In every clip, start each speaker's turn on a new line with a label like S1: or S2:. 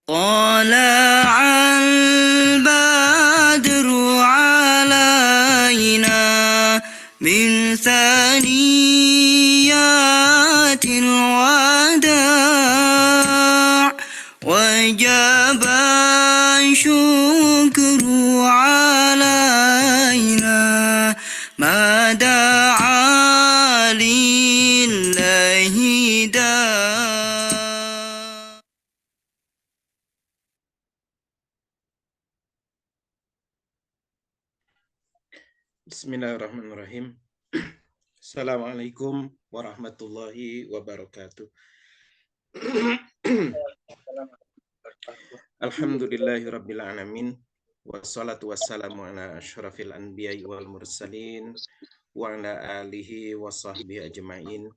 S1: طلع البدر علينا من ثنيات الوداع وجب الشكر علينا ما دعا لله داع.
S2: Bismillahirrahmanirrahim. Assalamualaikum warahmatullahi wabarakatuh. Alhamdulillahirabbil alamin. Wassalatu wassalamu ala asyrafil anbiya'i wal mursalin wa ala alihi wa sahbihi ajma'in.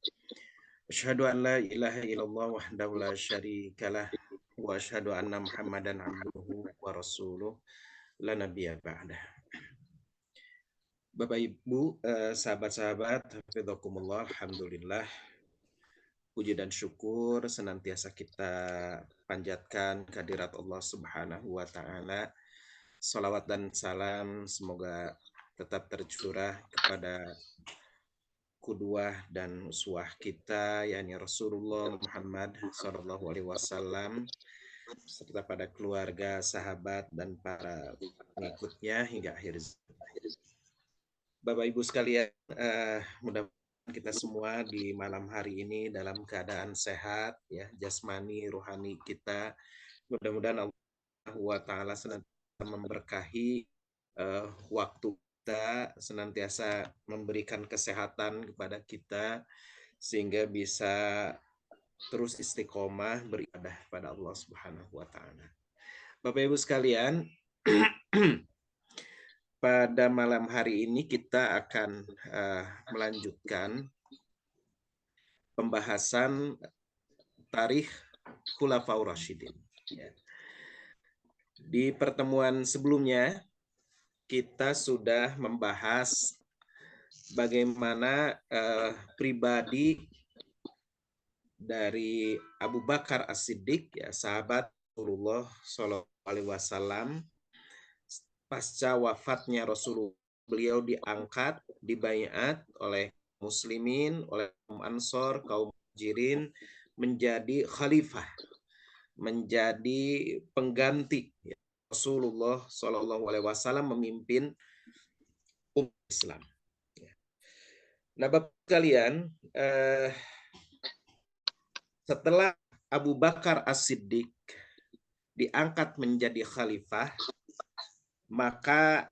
S2: Asyhadu an la ilaha illallah wahdahu la syarikalah wa asyhadu anna Muhammadan abduhu wa rasuluh la nabiyya ba'dah. Bapak Ibu, sahabat-sahabat, hafidhakumullah, alhamdulillah. Puji dan syukur senantiasa kita panjatkan kehadirat Allah Subhanahu wa taala. Salawat dan salam semoga tetap tercurah kepada qudwah dan uswah kita, yakni Rasulullah Muhammad sallallahu alaihi wasallam, serta pada keluarga, sahabat dan para pengikutnya hingga akhir zaman. Bapak Ibu sekalian, mudah-mudahan kita semua di malam hari ini dalam keadaan sehat, ya, jasmani, rohani kita. Mudah-mudahan Allah wa ta'ala senantiasa memberkahi waktu kita, senantiasa memberikan kesehatan kepada kita, sehingga bisa terus istiqomah beribadah pada Allah Subhanahu wa ta'ala. Bapak Ibu sekalian, pada malam hari ini kita akan melanjutkan pembahasan tarikh Khulafaur Rasyidin. Di pertemuan sebelumnya kita sudah membahas bagaimana pribadi dari Abu Bakar As-Siddiq, ya, sahabat Rasulullah Shallallahu Alaihi Wasallam. Pasca wafatnya Rasulullah, beliau diangkat, dibaiat oleh muslimin, oleh kaum Ansor, kaum Muhajirin, menjadi khalifah, menjadi pengganti Rasulullah Shallallahu Alaihi Wasallam memimpin umat Islam. Nah, Bapak kalian, setelah Abu Bakar As-Siddiq diangkat menjadi khalifah, maka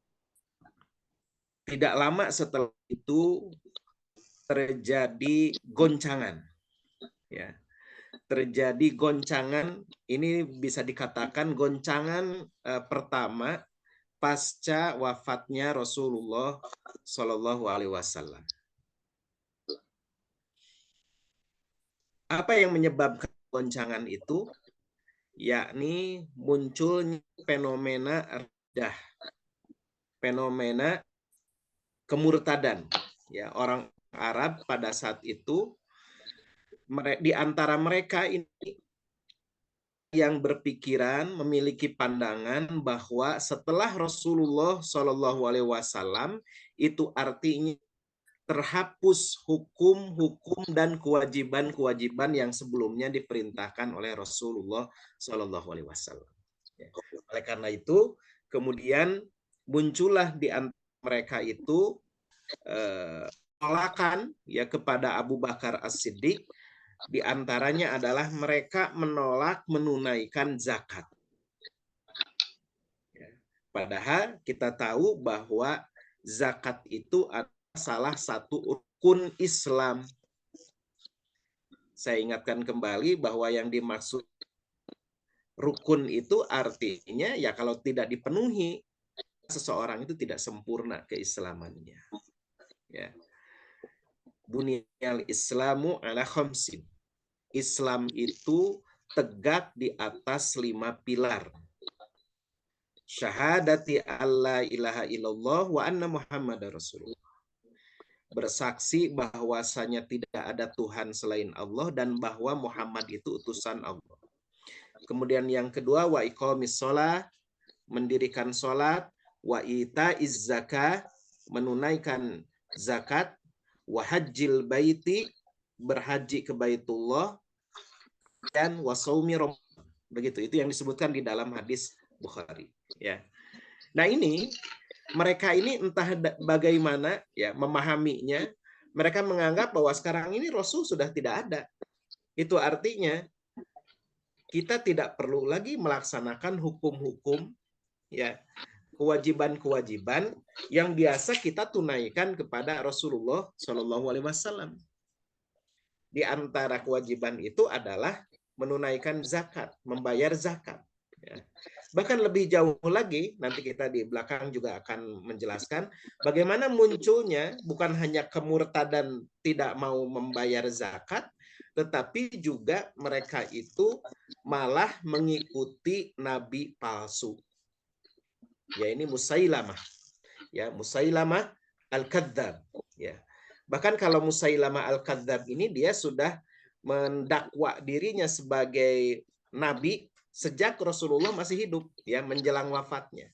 S2: tidak lama setelah itu terjadi goncangan, ya. Terjadi goncangan, ini bisa dikatakan goncangan pertama pasca wafatnya Rasulullah Shallallahu Alaihi Wasallam. Apa yang menyebabkan goncangan itu? Yakni munculnya fenomena riddah, fenomena kemurtadan, ya, orang Arab pada saat itu. Di antara mereka ini yang berpikiran, memiliki pandangan bahwa setelah Rasulullah Shallallahu Alaihi Wasallam itu artinya terhapus hukum-hukum dan kewajiban-kewajiban yang sebelumnya diperintahkan oleh Rasulullah Shallallahu Alaihi Wasallam. Oleh karena itu, kemudian muncullah di antara mereka itu penolakan, ya, kepada Abu Bakar As-Siddiq. Di antaranya adalah mereka menolak menunaikan zakat. Padahal kita tahu bahwa zakat itu adalah salah satu rukun Islam. Saya ingatkan kembali bahwa yang dimaksud rukun itu artinya, ya, kalau tidak dipenuhi, seseorang itu tidak sempurna keislamannya. Ya. Bunyal Islamu ala khamsin. Islam itu tegak di atas 5 pilar. Syahadati alla ilaha illallah wa anna Muhammadar Rasulullah. Bersaksi bahwasanya tidak ada Tuhan selain Allah dan bahwa Muhammad itu utusan Allah. Kemudian yang kedua wa iqamis shalah, mendirikan salat, wa itaiz zakah, menunaikan zakat, wa hajjil baiti, berhaji ke Baitullah, dan wa shaumi Ramadan. Begitu, itu yang disebutkan di dalam hadis Bukhari, ya. Nah, ini mereka ini entah bagaimana ya memahaminya, mereka menganggap bahwa sekarang ini Rasul sudah tidak ada. Itu artinya kita tidak perlu lagi melaksanakan hukum-hukum, ya, kewajiban-kewajiban yang biasa kita tunaikan kepada Rasulullah Shallallahu Alaihi Wasallam. Di antara kewajiban itu adalah menunaikan zakat, membayar zakat. Ya. Bahkan lebih jauh lagi, nanti kita di belakang juga akan menjelaskan bagaimana munculnya bukan hanya kemurtadan tidak mau membayar zakat, tetapi juga mereka itu malah mengikuti nabi palsu. Ya, ini Musailamah. Ya, Musailamah Al-Kadzdzab. Ya. Bahkan kalau Musailamah Al-Kadzdzab ini dia sudah mendakwa dirinya sebagai nabi sejak Rasulullah masih hidup, ya, menjelang wafatnya.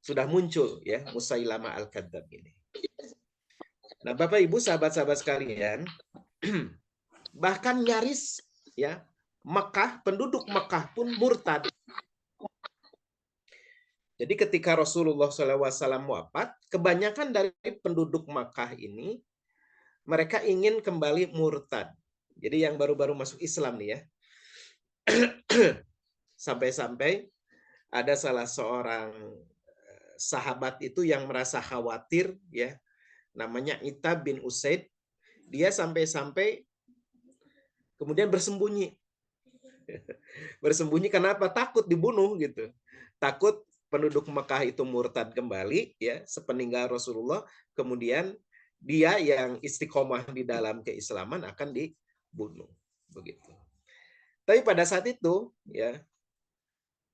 S2: Sudah muncul ya Musailamah Al-Kadzdzab ini. Nah, Bapak Ibu, sahabat-sahabat sekalian, bahkan nyaris ya Mekah, penduduk Mekah pun murtad. Jadi ketika Rasulullah SAW wafat, kebanyakan dari penduduk Makkah ini mereka ingin kembali murtad. Jadi yang baru-baru masuk Islam nih ya. Sampai-sampai ada salah seorang sahabat itu yang merasa khawatir ya. Namanya Ita bin Usaid. Dia sampai-sampai kemudian bersembunyi. Bersembunyi kenapa? Takut dibunuh gitu. Takut penduduk Mekah itu murtad kembali ya sepeninggal Rasulullah, kemudian dia yang istiqomah di dalam keislaman akan dibunuh begitu. Tapi pada saat itu ya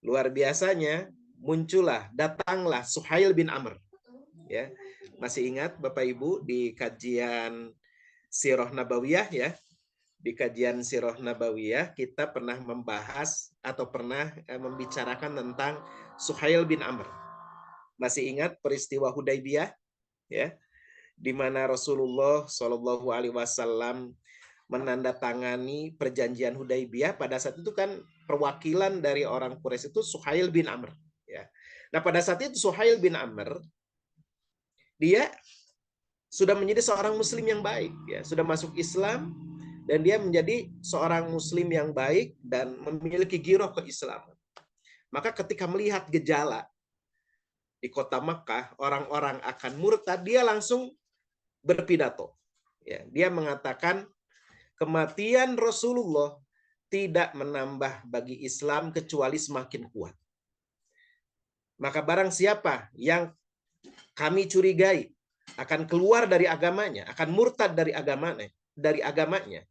S2: luar biasanya datanglah Suhail bin Amr ya. Masih ingat Bapak Ibu di kajian Sirah Nabawiyah ya. Di kajian Sirah Nabawiyah kita pernah membahas atau pernah membicarakan tentang Suhail bin Amr. Masih ingat peristiwa Hudaybiyah ya, di mana Rasulullah Shallallahu Alaihi Wasallam menandatangani perjanjian Hudaybiyah. Pada saat itu kan perwakilan dari orang Quraisy itu Suhail bin Amr ya. Nah, pada saat itu Suhail bin Amr dia sudah menjadi seorang muslim yang baik ya, sudah masuk Islam. Dan dia menjadi seorang muslim yang baik dan memiliki giroh keislaman. Maka ketika melihat gejala di kota Makkah, orang-orang akan murtad, dia langsung berpidato. Ya, dia mengatakan, kematian Rasulullah tidak menambah bagi Islam kecuali semakin kuat. Maka barang siapa yang kami curigai akan keluar dari agamanya, akan murtad dari agamanya,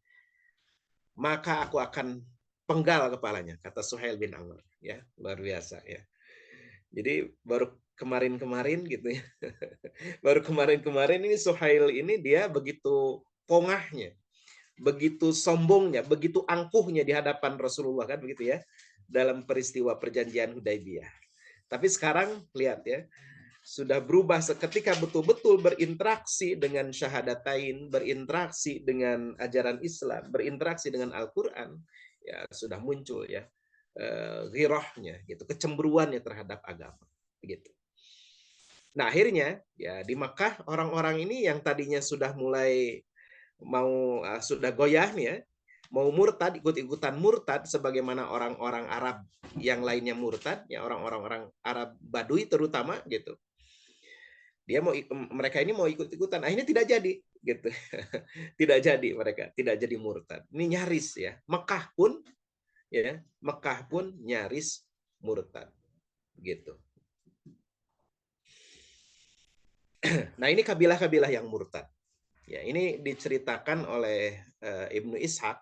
S2: maka aku akan penggal kepalanya, kata Suhail bin Amr ya. Luar biasa ya. Jadi baru kemarin-kemarin gitu ya. Baru kemarin-kemarin ini Suhail ini dia begitu pongahnya, begitu sombongnya, begitu angkuhnya di hadapan Rasulullah kan begitu ya, dalam peristiwa perjanjian Hudaybiyah. Tapi sekarang lihat ya, sudah berubah seketika, betul-betul berinteraksi dengan syahadatain, berinteraksi dengan ajaran Islam, berinteraksi dengan Al-Quran, ya sudah muncul ya ghirahnya, gitu, kecemburuannya terhadap agama, begitu. Nah akhirnya ya di Makkah orang-orang ini yang tadinya sudah mulai mau sudah goyah nih ya, mau murtad, ikut-ikutan murtad sebagaimana orang-orang Arab yang lainnya murtad, ya orang-orang Arab Badui terutama gitu. Mereka ini mau ikut-ikutan. Akhirnya tidak jadi gitu. Tidak jadi mereka, tidak jadi murtad. Ini nyaris ya. Mekah pun nyaris murtad. Gitu. Nah, ini kabilah-kabilah yang murtad. Ya, ini diceritakan oleh Ibnu Ishaq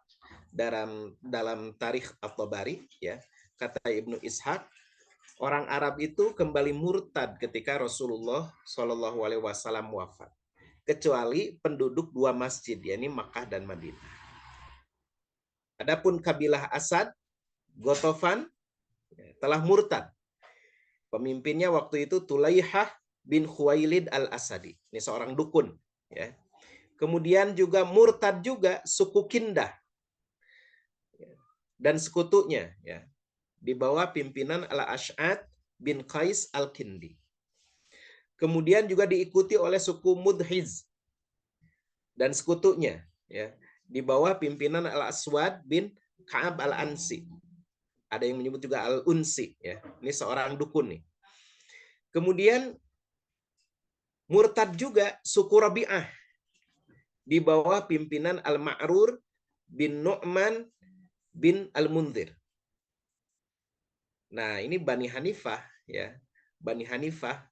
S2: dalam Tarikh At-Tabari ya. Kata Ibnu Ishaq, orang Arab itu kembali murtad ketika Rasulullah Shallallahu Alaihi Wasallam wafat, kecuali penduduk dua masjid, yakni Makkah dan Madinah. Adapun kabilah Asad, Gotofan, telah murtad. Pemimpinnya waktu itu Tulaihah bin Khuwailid al-Asadi. Ini seorang dukun. Ya. Kemudian juga murtad juga suku Kindah dan sekutunya, ya, di bawah pimpinan Al-Ash'ad bin Qais al-Kindi. Kemudian juga diikuti oleh suku Mudhiz dan sekutunya, ya, di bawah pimpinan Al-Aswad bin Ka'ab al-Ansi. Ada yang menyebut juga Al-Unsi, ya. Ini seorang dukun nih. Kemudian murtad juga suku Rabi'ah di bawah pimpinan Al-Ma'rur bin Nu'man bin Al-Mundhir. Nah, ini Bani Hanifah, ya. Bani Hanifah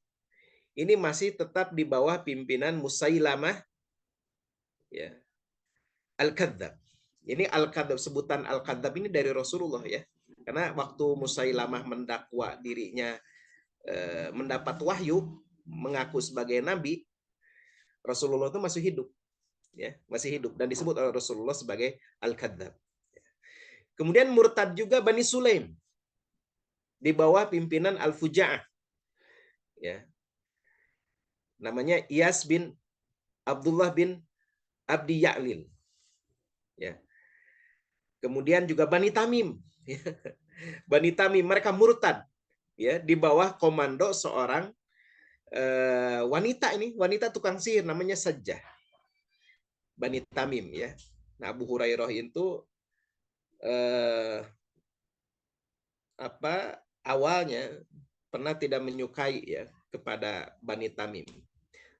S2: ini masih tetap di bawah pimpinan Musailamah, ya, Al-Kadzab. Ini Al-Kadzab, sebutan Al-Kadzab ini dari Rasulullah, ya. Karena waktu Musailamah mendakwa dirinya mendapat wahyu, mengaku sebagai nabi, Rasulullah itu masih hidup, ya, masih hidup dan disebut oleh Rasulullah sebagai Al-Kadzab. Kemudian murtad juga Bani Sulaim di bawah pimpinan Al-Fuja'ah, ya. Namanya Iyas bin Abdullah bin Abdi Ya'lil, ya. Kemudian juga Bani Tamim, ya. Bani Tamim mereka murtad, ya, di bawah komando seorang wanita, ini wanita tukang sihir namanya Sajjah. Bani Tamim, ya. Nah, Abu Hurairah itu awalnya pernah tidak menyukai, ya, kepada Bani Tamim.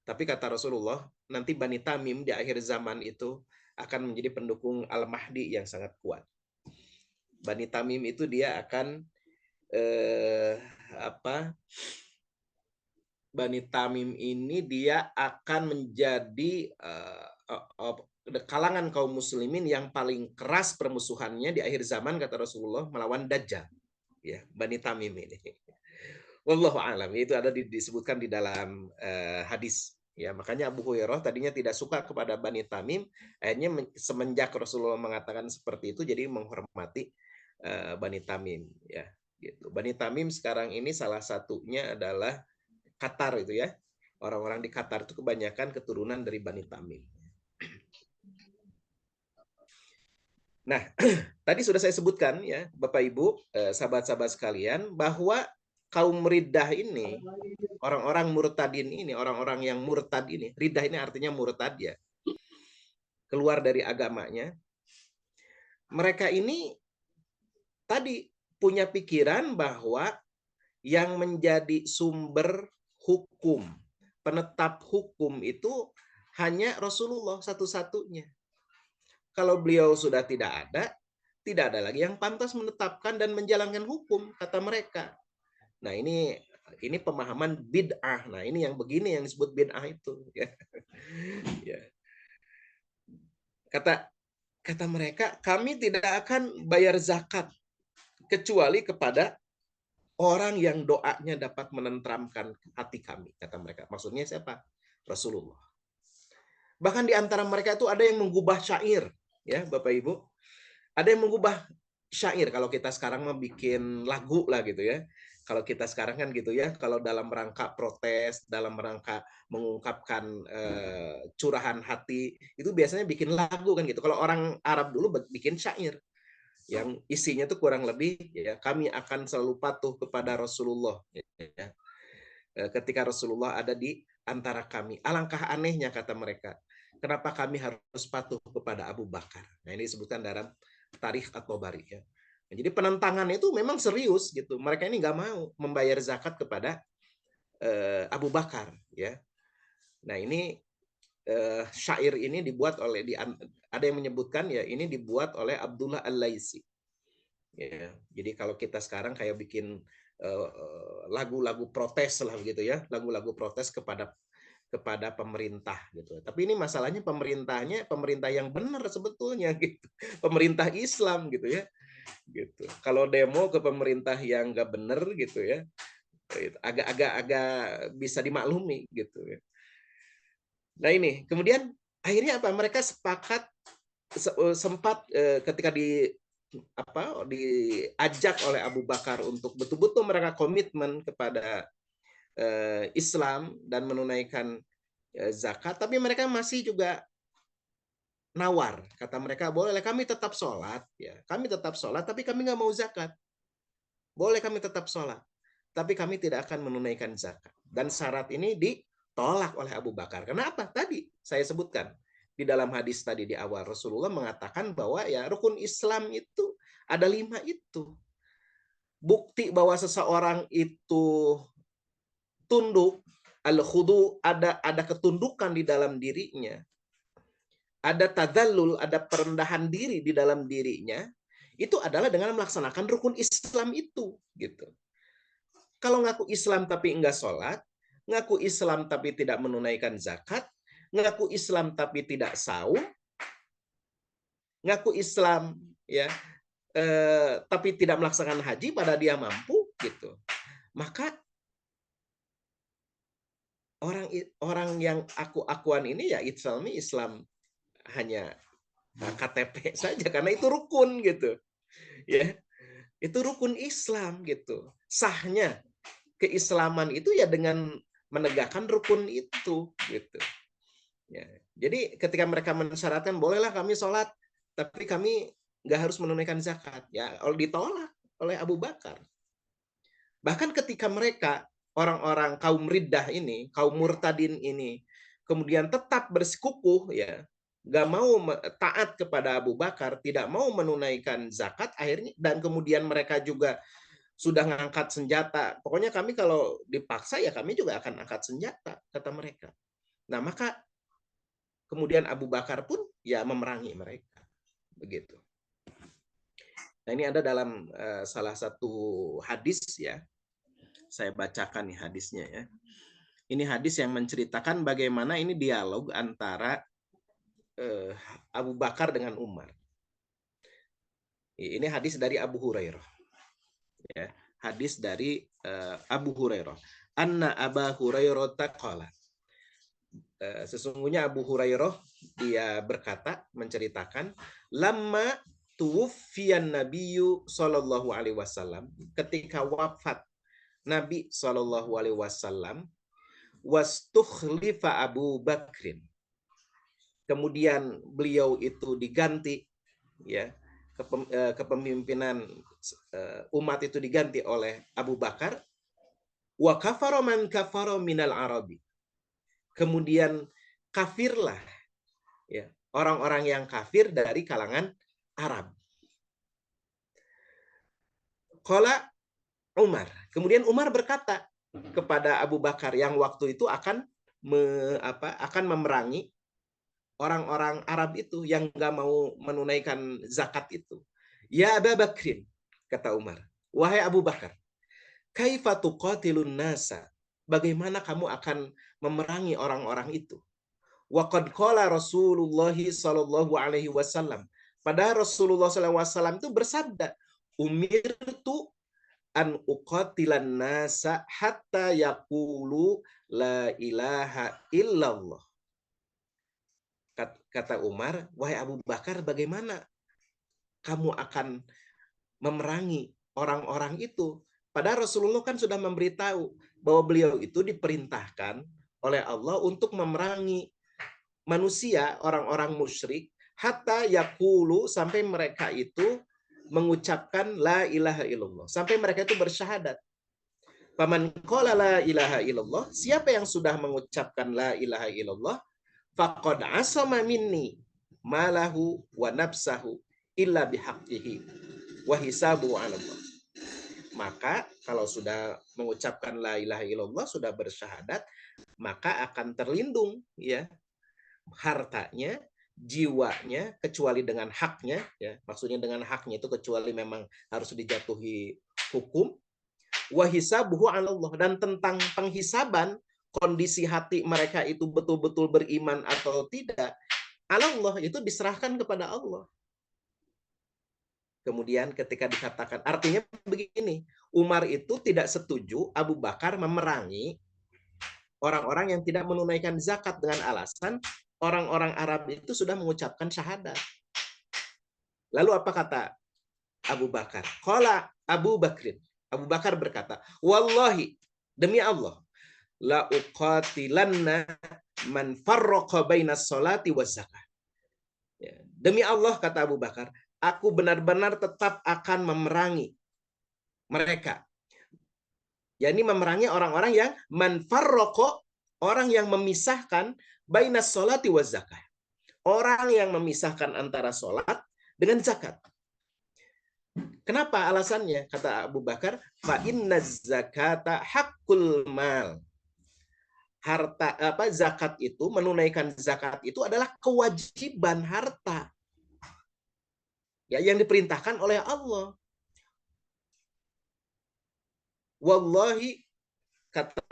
S2: Tapi kata Rasulullah, nanti Bani Tamim di akhir zaman itu akan menjadi pendukung Al-Mahdi yang sangat kuat. Bani Tamim itu dia akan Bani Tamim ini dia akan menjadi kalangan kaum muslimin yang paling keras permusuhannya di akhir zaman, kata Rasulullah, melawan Dajjal, ya, Bani Tamim ini. Wallahu a'lam. Itu ada disebutkan di dalam hadis, ya. Makanya Abu Hurairah tadinya tidak suka kepada Bani Tamim, akhirnya semenjak Rasulullah mengatakan seperti itu jadi menghormati Bani Tamim, ya, gitu. Bani Tamim sekarang ini salah satunya adalah Qatar, itu, ya. Orang-orang di Qatar itu kebanyakan keturunan dari Bani Tamim. Nah, tadi sudah saya sebutkan, ya, Bapak Ibu, sahabat-sahabat sekalian, bahwa kaum riddah ini, orang-orang murtadin ini, orang-orang yang murtad ini, riddah ini artinya murtad, ya, keluar dari agamanya. Mereka ini tadi punya pikiran bahwa yang menjadi sumber hukum, penetap hukum itu hanya Rasulullah satu-satunya. Kalau beliau sudah tidak ada lagi yang pantas menetapkan dan menjalankan hukum, kata mereka. Nah, ini pemahaman bid'ah. Nah, ini yang begini yang disebut bid'ah itu, ya. Ya. Kata mereka, kami tidak akan bayar zakat kecuali kepada orang yang doanya dapat menenteramkan hati kami, kata mereka. Maksudnya siapa? Rasulullah. Bahkan di antara mereka itu ada yang mengubah syair, ya, Bapak Ibu. Ada yang mengubah syair. Kalau kita sekarang mau bikin lagu lah, gitu, ya. Kalau kita sekarang kan gitu, ya, kalau dalam rangka protes, dalam rangka mengungkapkan curahan hati, itu biasanya bikin lagu kan gitu. Kalau orang Arab dulu bikin syair yang isinya tuh kurang lebih, ya, kami akan selalu patuh kepada Rasulullah, ya. Ketika Rasulullah ada di antara kami. Alangkah anehnya, kata mereka, kenapa kami harus patuh kepada Abu Bakar. Nah, ini disebutkan dalam Tarikh At-Tabari, ya. Nah, jadi penentangan itu memang serius gitu. Mereka ini nggak mau membayar zakat kepada Abu Bakar, ya. Nah, ini syair ini dibuat oleh ada yang menyebutkan, ya, ini dibuat oleh Abdullah Al-Laisi. Ya, jadi kalau kita sekarang kayak bikin lagu-lagu protes lah, gitu, ya, lagu-lagu protes kepada pemerintah, gitu. Tapi ini masalahnya pemerintahnya pemerintah yang benar sebetulnya, gitu. Pemerintah Islam, gitu, ya. Gitu. Kalau demo ke pemerintah yang nggak benar, gitu, ya, agak bisa dimaklumi, gitu, ya. Nah, ini kemudian akhirnya apa? Mereka sepakat sempat ketika diajak oleh Abu Bakar untuk betul-betul mereka komitmen kepada Islam dan menunaikan zakat, tapi mereka masih juga nawar. Kata mereka, boleh kami tetap sholat, ya, kami tetap sholat, tapi kami nggak mau zakat. Boleh kami tetap sholat, tapi kami tidak akan menunaikan zakat. Dan syarat ini ditolak oleh Abu Bakar. Kenapa? Tadi saya sebutkan di dalam hadis tadi di awal, Rasulullah mengatakan bahwa ya rukun Islam itu ada 5 itu. Bukti bahwa seseorang itu tunduk, al-khudu, ada ketundukan di dalam dirinya, ada tadzallul, ada perendahan diri di dalam dirinya, itu adalah dengan melaksanakan rukun Islam itu, gitu. Kalau ngaku Islam tapi enggak sholat, ngaku Islam tapi tidak menunaikan zakat, ngaku Islam tapi tidak saum, ngaku Islam ya tapi tidak melaksanakan haji pada dia mampu, gitu. Maka orang yang aku-akuan ini ya Islam hanya KTP saja karena itu rukun, gitu. Ya, itu rukun Islam, gitu. Sahnya keislaman itu ya dengan menegakkan rukun itu, gitu. Ya. Jadi ketika mereka mensyaratkan bolehlah kami sholat, tapi kami nggak harus menunaikan zakat, ya ditolak oleh Abu Bakar. Bahkan ketika mereka orang-orang kaum riddah ini, kaum murtadin ini, kemudian tetap bersikukuh, ya nggak mau taat kepada Abu Bakar, tidak mau menunaikan zakat, akhirnya dan kemudian mereka juga sudah ngangkat senjata. Pokoknya kami kalau dipaksa ya kami juga akan angkat senjata, kata mereka. Nah, maka kemudian Abu Bakar pun ya memerangi mereka. Begitu. Nah, ini ada dalam salah satu hadis ya. Saya bacakan nih hadisnya ya. Ini hadis yang menceritakan bagaimana ini dialog antara Abu Bakar dengan Umar. Ini hadis dari Abu Hurairah. Ya, hadis dari Abu Hurairah. Anna Abu Hurairah taqala. Sesungguhnya Abu Hurairah dia berkata, menceritakan, lama tuwfiyan Nabiyyu sallallahu alaihi wasallam, ketika wafat Nabi sallallahu alaihi wasallam, wastukhlifa Abu Bakrin. Kemudian beliau itu diganti, ya, kepemimpinan umat itu diganti oleh Abu Bakar. Wa kafara man kafara minal arabi. Kemudian kafirlah ya orang-orang yang kafir dari kalangan Arab. Qala Umar. Kemudian Umar berkata kepada Abu Bakar yang waktu itu akan memerangi orang-orang Arab itu yang nggak mau menunaikan zakat itu. Ya Abu Bakrin, kata Umar, wahai Abu Bakar, kaifa tuqatilun nasa? Bagaimana kamu akan memerangi orang-orang itu? Wa qad qala Rasulullah sallallahu alaihi wasallam. Padahal Rasulullah sallallahu alaihi wasallam itu bersabda, umirtu an uqatilan nasa hatta yaqulu la ilaha illallah. Kata Umar, wahai Abu Bakar, bagaimana kamu akan memerangi orang-orang itu? Padahal Rasulullah kan sudah memberitahu bahwa beliau itu diperintahkan oleh Allah untuk memerangi manusia, orang-orang musyrik, hatta yaqulu, sampai mereka itu mengucapkan la ilaha illallah, sampai mereka itu bersyahadat. Faman qala la ilaha illallah, siapa yang sudah mengucapkan la ilaha illallah, faqad asama minni malahu wa nafsahu illa bihaqqihi wa hisabu 'ala Allah. Maka kalau sudah mengucapkan la ilaha illallah, sudah bersyahadat, maka akan terlindung ya hartanya, jiwanya, kecuali dengan haknya ya. Maksudnya dengan haknya itu kecuali memang harus dijatuhi hukum. Wa hisabuhu 'ala Allah, dan tentang penghisaban kondisi hati mereka itu betul-betul beriman atau tidak, Allah itu diserahkan kepada Allah. Kemudian ketika dikatakan, artinya begini, Umar itu tidak setuju Abu Bakar memerangi orang-orang yang tidak menunaikan zakat dengan alasan orang-orang Arab itu sudah mengucapkan syahadat. Lalu apa kata Abu Bakar. Qala Abu Bakrin. Abu Bakar berkata, wallahi, demi Allah, la uqatilanna man farraqa bainas salati waz zakah. Ya, demi Allah, kata Abu Bakar, aku benar-benar tetap akan memerangi mereka. yakni memerangi orang-orang yang man farraqa, orang yang memisahkan bainas salati waz zakah. Orang yang memisahkan antara salat dengan zakat. Kenapa alasannya? Kata Abu Bakar, fa inna zakata haqqul mal. Harta zakat itu, menunaikan zakat itu adalah kewajiban harta. Ya, yang diperintahkan oleh Allah. Wallahi, kata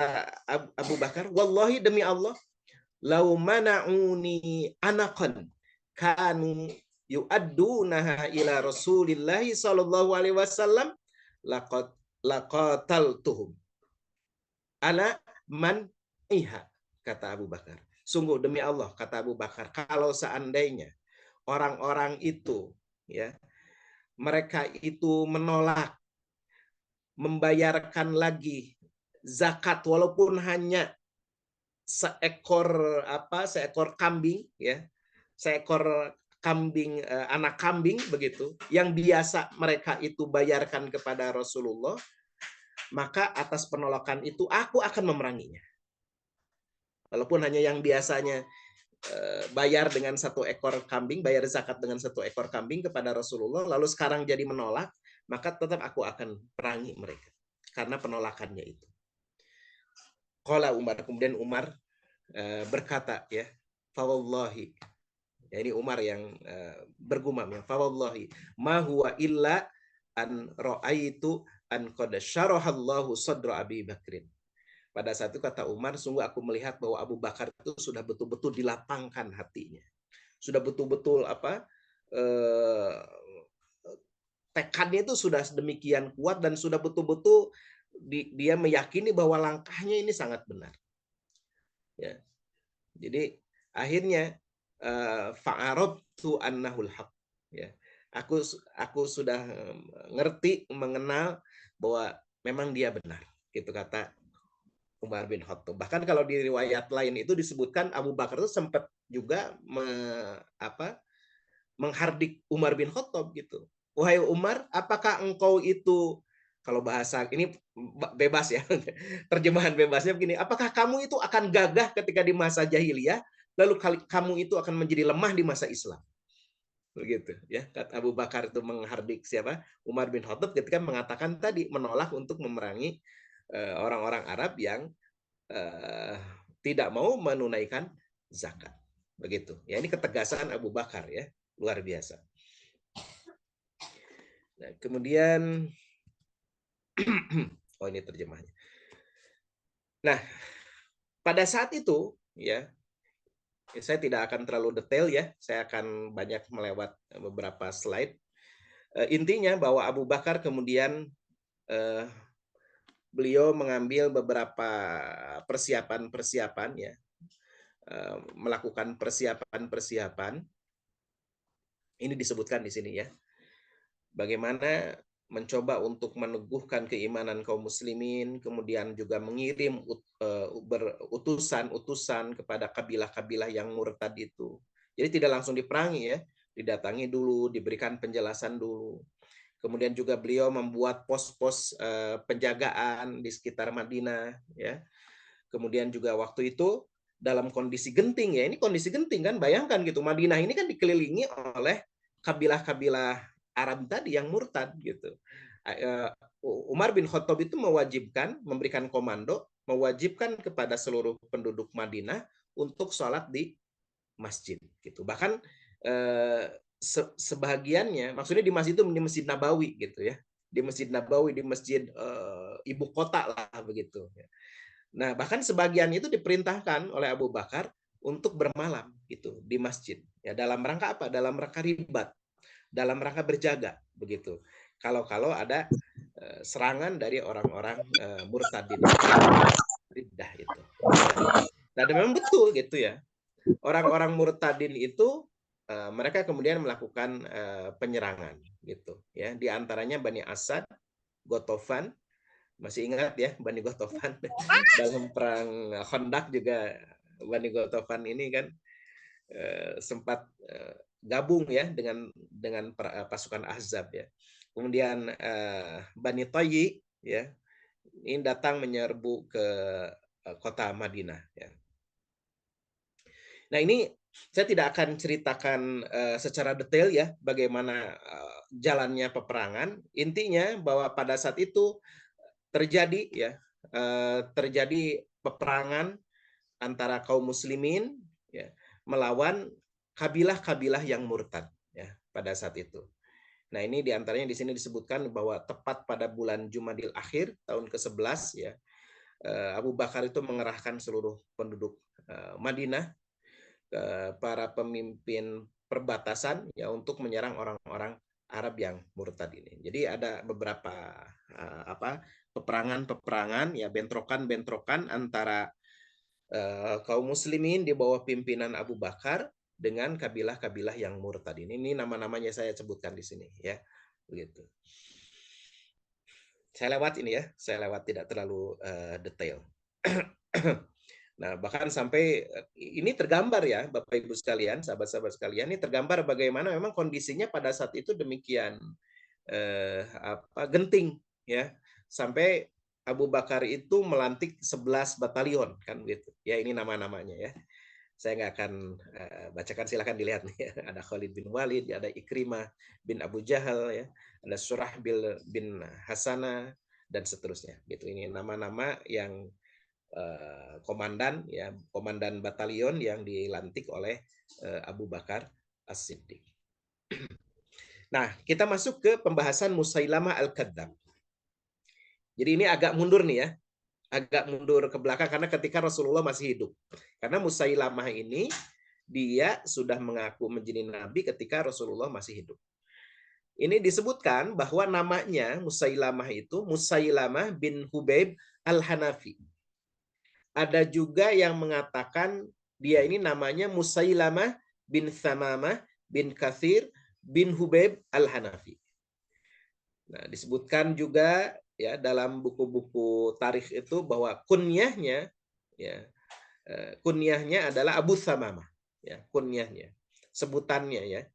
S2: Abu Bakar, wallahi demi Allah, lau mana'uni anaqan kanu yu'addunaha ila Rasulillahi sallallahu alaihi wasallam laqataltuhum ala man iha, kata Abu Bakar. Sungguh demi Allah, kata Abu Bakar, kalau seandainya orang-orang itu, ya, mereka itu menolak membayarkan lagi zakat walaupun hanya seekor kambing, ya, seekor kambing, anak kambing begitu, yang biasa mereka itu bayarkan kepada Rasulullah, maka atas penolakan itu aku akan memeranginya. Walaupun hanya yang biasanya bayar dengan satu ekor kambing, bayar zakat dengan satu ekor kambing kepada Rasulullah, lalu sekarang jadi menolak, maka tetap aku akan perangi mereka karena penolakannya itu. Qala Umar, kemudian Umar berkata, ya, fawallahi, ya, ini Umar yang bergumam, ya, fawallahi ma huwa illa an ra'aitu an qad syarahallahu sadra Abi Bakrin. Pada saat itu kata Umar, sungguh aku melihat bahwa Abu Bakar itu sudah betul-betul dilapangkan hatinya, sudah betul-betul tekadnya itu sudah sedemikian kuat dan sudah betul-betul dia meyakini bahwa langkahnya ini sangat benar. Ya. Jadi akhirnya fa'arabtu annahul haq. Ya. Aku sudah ngerti, mengenal bahwa memang dia benar. Itu kata Umar bin Khattab. Bahkan kalau di riwayat lain itu disebutkan Abu Bakar itu sempat juga menghardik Umar bin Khattab gitu. Wahai Umar, apakah engkau itu, kalau bahasa ini bebas ya, terjemahan bebasnya begini, apakah kamu itu akan gagah ketika di masa jahiliyah, lalu kamu itu akan menjadi lemah di masa Islam? Begitu ya, kata Abu Bakar itu menghardik siapa? Umar bin Khattab ketika mengatakan tadi menolak untuk memerangi orang-orang Arab yang tidak mau menunaikan zakat. Begitu. Ya, ini ketegasan Abu Bakar, ya, luar biasa. Nah, kemudian oh, ini terjemahnya. Nah, pada saat itu, ya, saya tidak akan terlalu detail, ya. Saya akan banyak melewat beberapa slide. Intinya bahwa Abu Bakar kemudian beliau mengambil beberapa persiapan-persiapan, ya, melakukan persiapan-persiapan. Ini disebutkan di sini, ya. Bagaimana mencoba untuk meneguhkan keimanan kaum muslimin, kemudian juga mengirim utusan-utusan kepada kabilah-kabilah yang murtad itu. Jadi tidak langsung diperangi, ya, didatangi dulu, diberikan penjelasan dulu. Kemudian juga beliau membuat pos-pos penjagaan di sekitar Madinah, ya. Kemudian juga waktu itu dalam kondisi genting, ya, ini kondisi genting kan, bayangkan gitu, Madinah ini kan dikelilingi oleh kabilah-kabilah Arab tadi yang murtad gitu. Umar bin Khattab itu mewajibkan, memberikan komando, mewajibkan kepada seluruh penduduk Madinah untuk sholat di masjid gitu. Bahkan sebagiannya, maksudnya di masjid itu di Masjid Nabawi gitu, ya, di Masjid Nabawi, di masjid ibu kota lah begitu. Nah, bahkan sebagian itu diperintahkan oleh Abu Bakar untuk bermalam gitu di masjid, ya, dalam rangka apa? Dalam rangka ribat, dalam rangka berjaga begitu. Kalau ada serangan dari orang-orang murtadin, riddah itu. Dan memang betul gitu, ya. Orang-orang murtadin itu mereka kemudian melakukan penyerangan gitu ya. Di antaranya Bani Asad, Gotofan, masih ingat ya Bani Gotofan dalam perang Khandaq juga Bani Gotofan ini kan sempat gabung ya dengan pasukan Ahzab ya. Kemudian Bani Tayyi ya ini datang menyerbu ke kota Madinah ya. Nah, ini saya tidak akan ceritakan secara detail ya bagaimana jalannya peperangan. Intinya bahwa pada saat itu terjadi ya terjadi peperangan antara kaum muslimin ya melawan kabilah-kabilah yang murtad ya pada saat itu. Nah, ini diantaranya di sini disebutkan bahwa tepat pada bulan Jumadil Akhir tahun ke-11 ya Abu Bakar itu mengerahkan seluruh penduduk Madinah, para pemimpin perbatasan ya untuk menyerang orang-orang Arab yang murtad ini. Jadi ada beberapa peperangan ya bentrokan antara kaum muslimin di bawah pimpinan Abu Bakar dengan kabilah-kabilah yang murtad ini. Ini nama-namanya saya sebutkan di sini ya. Begitu. Saya lewat ini ya, saya lewat tidak terlalu detail. Nah, bahkan sampai ini tergambar ya, Bapak Ibu sekalian, sahabat-sahabat sekalian, ini tergambar bagaimana memang kondisinya pada saat itu demikian genting ya. Sampai Abu Bakar itu melantik 11 batalion kan gitu. Ya, ini nama-namanya ya. Saya nggak akan bacakan, silakan dilihat nih. Ada Khalid bin Walid, ada Ikrimah bin Abu Jahal ya, ada Surahbil bin Hasana dan seterusnya. Gitu. Ini nama-nama yang komandan ya, komandan batalion yang dilantik oleh Abu Bakar As-Siddiq. Nah, kita masuk ke pembahasan Musailamah Al-Kadzdzab. Jadi ini agak mundur nih ya. Agak mundur ke belakang karena ketika Rasulullah masih hidup. Karena Musailamah ini dia sudah mengaku menjadi nabi ketika Rasulullah masih hidup. Ini disebutkan bahwa namanya Musailamah itu Musailamah bin Hubaib Al-Hanafi. Ada juga yang mengatakan dia ini namanya Musailamah bin Thamamah bin Kathir bin Hubaib Al-Hanafi. Nah, disebutkan juga ya dalam buku-buku tarikh itu bahwa kunyahnya ya kunyahnya adalah Abu Thamamah ya, kunyahnya, sebutannya ya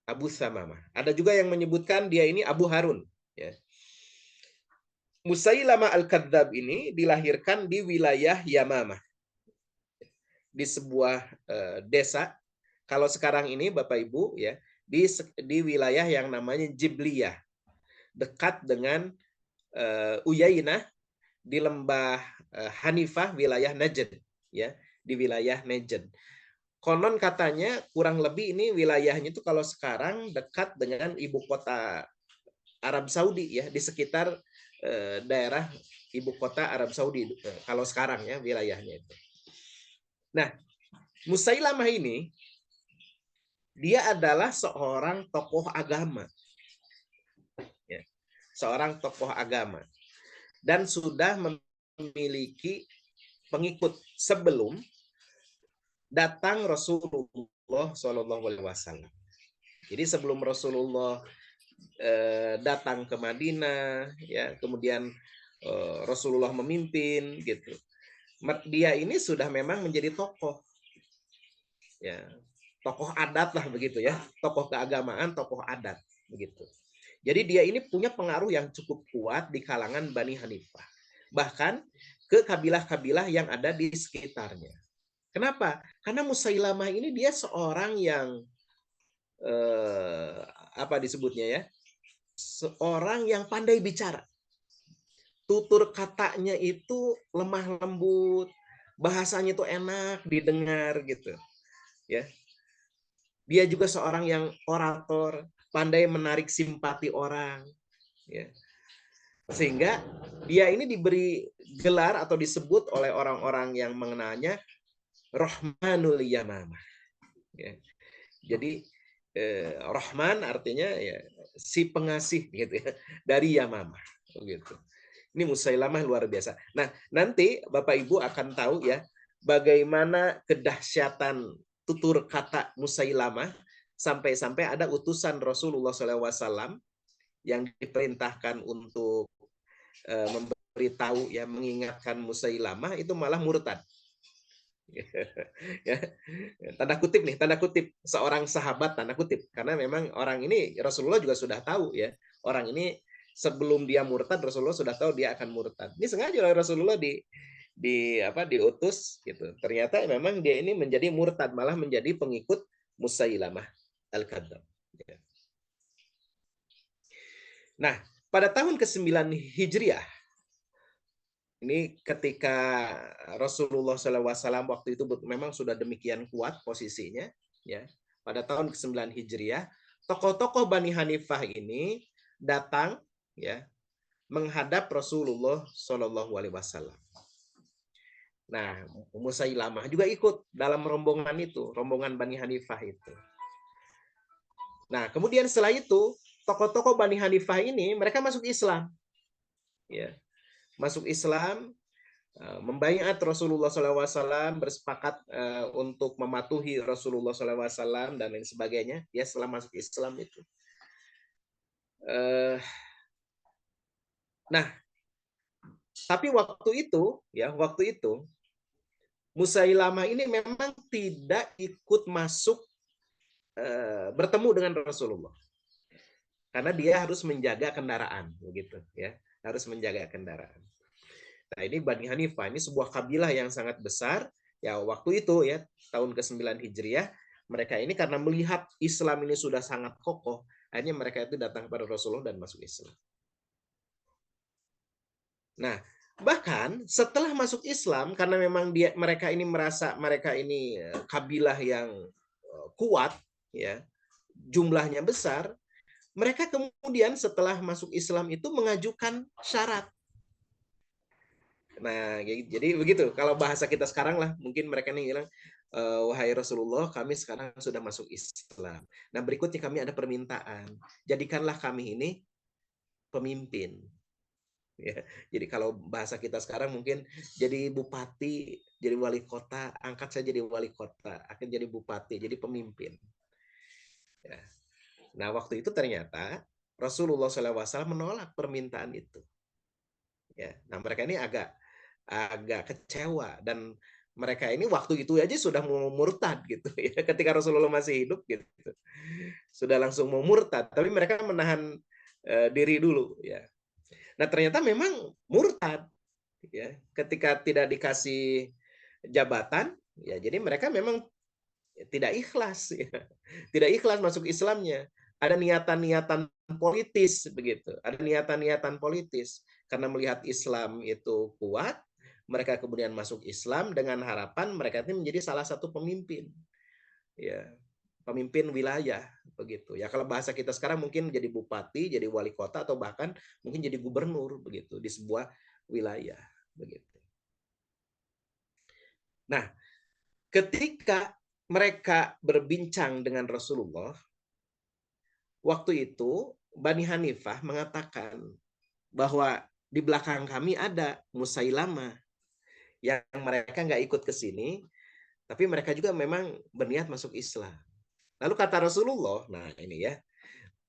S2: Abu Thamamah. Ada juga yang menyebutkan dia ini Abu Harun ya. Musailamah Al-Kadzdzab ini dilahirkan di wilayah Yamamah, di sebuah desa. Kalau sekarang ini Bapak Ibu ya di wilayah yang namanya Jibliyah, dekat dengan Uyainah di lembah Hanifah wilayah Najd ya, di wilayah Najd. Konon katanya kurang lebih ini wilayahnya itu kalau sekarang dekat dengan ibu kota Arab Saudi ya, di sekitar daerah ibu kota Arab Saudi kalau sekarang ya wilayahnya itu. Nah, Musailamah ini dia adalah seorang tokoh agama. Ya, seorang tokoh agama dan sudah memiliki pengikut sebelum datang Rasulullah SAW. Jadi sebelum Rasulullah datang ke Madinah, ya kemudian Rasulullah memimpin, gitu. Dia ini sudah memang menjadi tokoh, ya tokoh adat lah begitu ya, tokoh keagamaan, tokoh adat begitu. Jadi dia ini punya pengaruh yang cukup kuat di kalangan Bani Hanifah, bahkan ke kabilah-kabilah yang ada di sekitarnya. Kenapa? Karena Musailamah ini dia seorang yang apa disebutnya ya, seorang yang pandai bicara. Tutur katanya itu lemah lembut, bahasanya itu enak didengar gitu. Ya. Dia juga seorang yang orator, pandai menarik simpati orang, ya. Sehingga dia ini diberi gelar atau disebut oleh orang-orang yang mengenalnya Rahmanul Yamamah. Ya. Jadi Rahman artinya ya si pengasih gitu ya, dari Yamamah gitu. Ini Musailamah luar biasa. Nah, nanti Bapak Ibu akan tahu ya bagaimana kedahsyatan tutur kata Musailamah sampai-sampai ada utusan Rasulullah SAW yang diperintahkan untuk memberitahu ya, mengingatkan Musailamah itu malah murtad. Ya, tanda kutip nih, tanda kutip, seorang sahabat tanda kutip, karena memang orang ini Rasulullah juga sudah tahu ya, orang ini sebelum dia murtad Rasulullah sudah tahu dia akan murtad. Ini sengaja oleh Rasulullah diutus gitu. Ternyata memang dia ini menjadi murtad, malah menjadi pengikut Musailamah Al-Kadzdzab. Ya. Nah, pada tahun ke-9 Hijriah, ini ketika Rasulullah SAW waktu itu memang sudah demikian kuat posisinya, ya. Pada tahun ke-9 Hijriah, tokoh-tokoh Bani Hanifah ini datang, ya, menghadap Rasulullah SAW. Nah, Musailamah juga ikut dalam rombongan itu, rombongan Bani Hanifah itu. Nah, kemudian setelah itu, tokoh-tokoh Bani Hanifah ini mereka masuk Islam, ya. Masuk Islam, membaiat Rasulullah SAW, bersepakat untuk mematuhi Rasulullah SAW dan lain sebagainya. Ya, setelah masuk Islam itu. Nah, tapi waktu itu Musailamah ini memang tidak ikut masuk bertemu dengan Rasulullah, karena dia harus menjaga kendaraan, begitu ya, harus menjaga kendaraan. Nah, ini Bani Hanifah, ini sebuah kabilah yang sangat besar. Ya, waktu itu ya, tahun ke-9 Hijriah, mereka ini karena melihat Islam ini sudah sangat kokoh, akhirnya mereka itu datang kepada Rasulullah dan masuk Islam. Nah, bahkan setelah masuk Islam, karena memang mereka ini merasa mereka ini kabilah yang kuat, ya, jumlahnya besar, mereka kemudian setelah masuk Islam itu mengajukan syarat. Nah, jadi begitu. Kalau bahasa kita sekarang lah, mungkin mereka ini bilang, wahai Rasulullah, kami sekarang sudah masuk Islam. Nah, berikutnya kami ada permintaan. Jadikanlah kami ini pemimpin. Ya, jadi kalau bahasa kita sekarang mungkin jadi bupati, jadi wali kota, angkat saya jadi wali kota, akan jadi bupati, jadi pemimpin. Ya. Nah, waktu itu ternyata Rasulullah SAW menolak permintaan itu. Ya, nah mereka ini agak kecewa, dan mereka ini waktu itu aja sudah mau murtad gitu ya, ketika Rasulullah masih hidup gitu, sudah langsung mau murtad, tapi mereka menahan diri dulu ya. Nah, ternyata memang murtad ya, ketika tidak dikasih jabatan ya, jadi mereka memang tidak ikhlas ya. Tidak ikhlas masuk Islamnya. Ada niatan-niatan politis begitu, ada niatan-niatan politis, karena melihat Islam itu kuat, mereka kemudian masuk Islam dengan harapan mereka ini menjadi salah satu pemimpin, ya, pemimpin wilayah begitu. Ya, kalau bahasa kita sekarang mungkin jadi bupati, jadi wali kota, atau bahkan mungkin jadi gubernur begitu di sebuah wilayah begitu. Nah, ketika mereka berbincang dengan Rasulullah, waktu itu Bani Hanifah mengatakan bahwa di belakang kami ada Musailamah, yang mereka nggak ikut ke sini, tapi mereka juga memang berniat masuk Islam. Lalu kata Rasulullah, nah ini ya,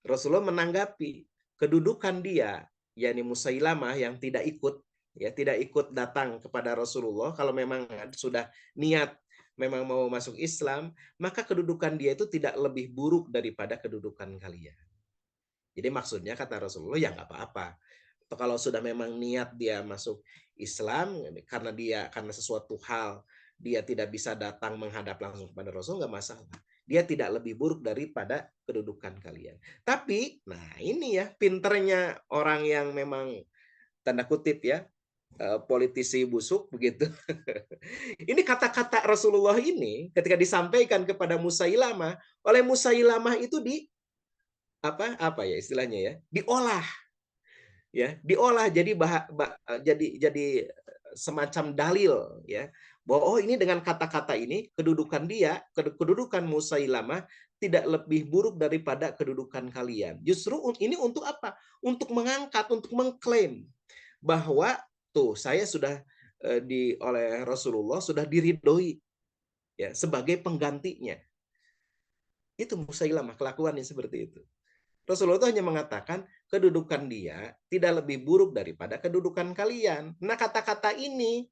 S2: Rasulullah menanggapi kedudukan dia, yakni Musailamah yang tidak ikut, ya, tidak ikut datang kepada Rasulullah. Kalau memang sudah niat memang mau masuk Islam, maka kedudukan dia itu tidak lebih buruk daripada kedudukan kalian. Jadi maksudnya kata Rasulullah, ya nggak apa-apa. Atau kalau sudah memang niat dia masuk Islam karena sesuatu hal dia tidak bisa datang menghadap langsung kepada Rasul, nggak masalah. Dia tidak lebih buruk daripada kedudukan kalian. Tapi, nah ini ya pinternya orang yang memang tanda kutip ya, politisi busuk begitu. Ini kata-kata Rasulullah ini ketika disampaikan kepada Musailamah, oleh Musailamah itu apa ya istilahnya ya, diolah jadi jadi semacam dalil ya, bahwa oh ini dengan kata-kata ini kedudukan Musailamah tidak lebih buruk daripada kedudukan kalian. Justru ini untuk apa? Untuk mengangkat, untuk mengklaim bahwa tuh saya sudah oleh Rasulullah sudah diridhoi ya, sebagai penggantinya. Itu Musailamah, kelakuannya seperti itu. Rasulullah itu hanya mengatakan kedudukan dia tidak lebih buruk daripada kedudukan kalian. Nah, kata-kata ini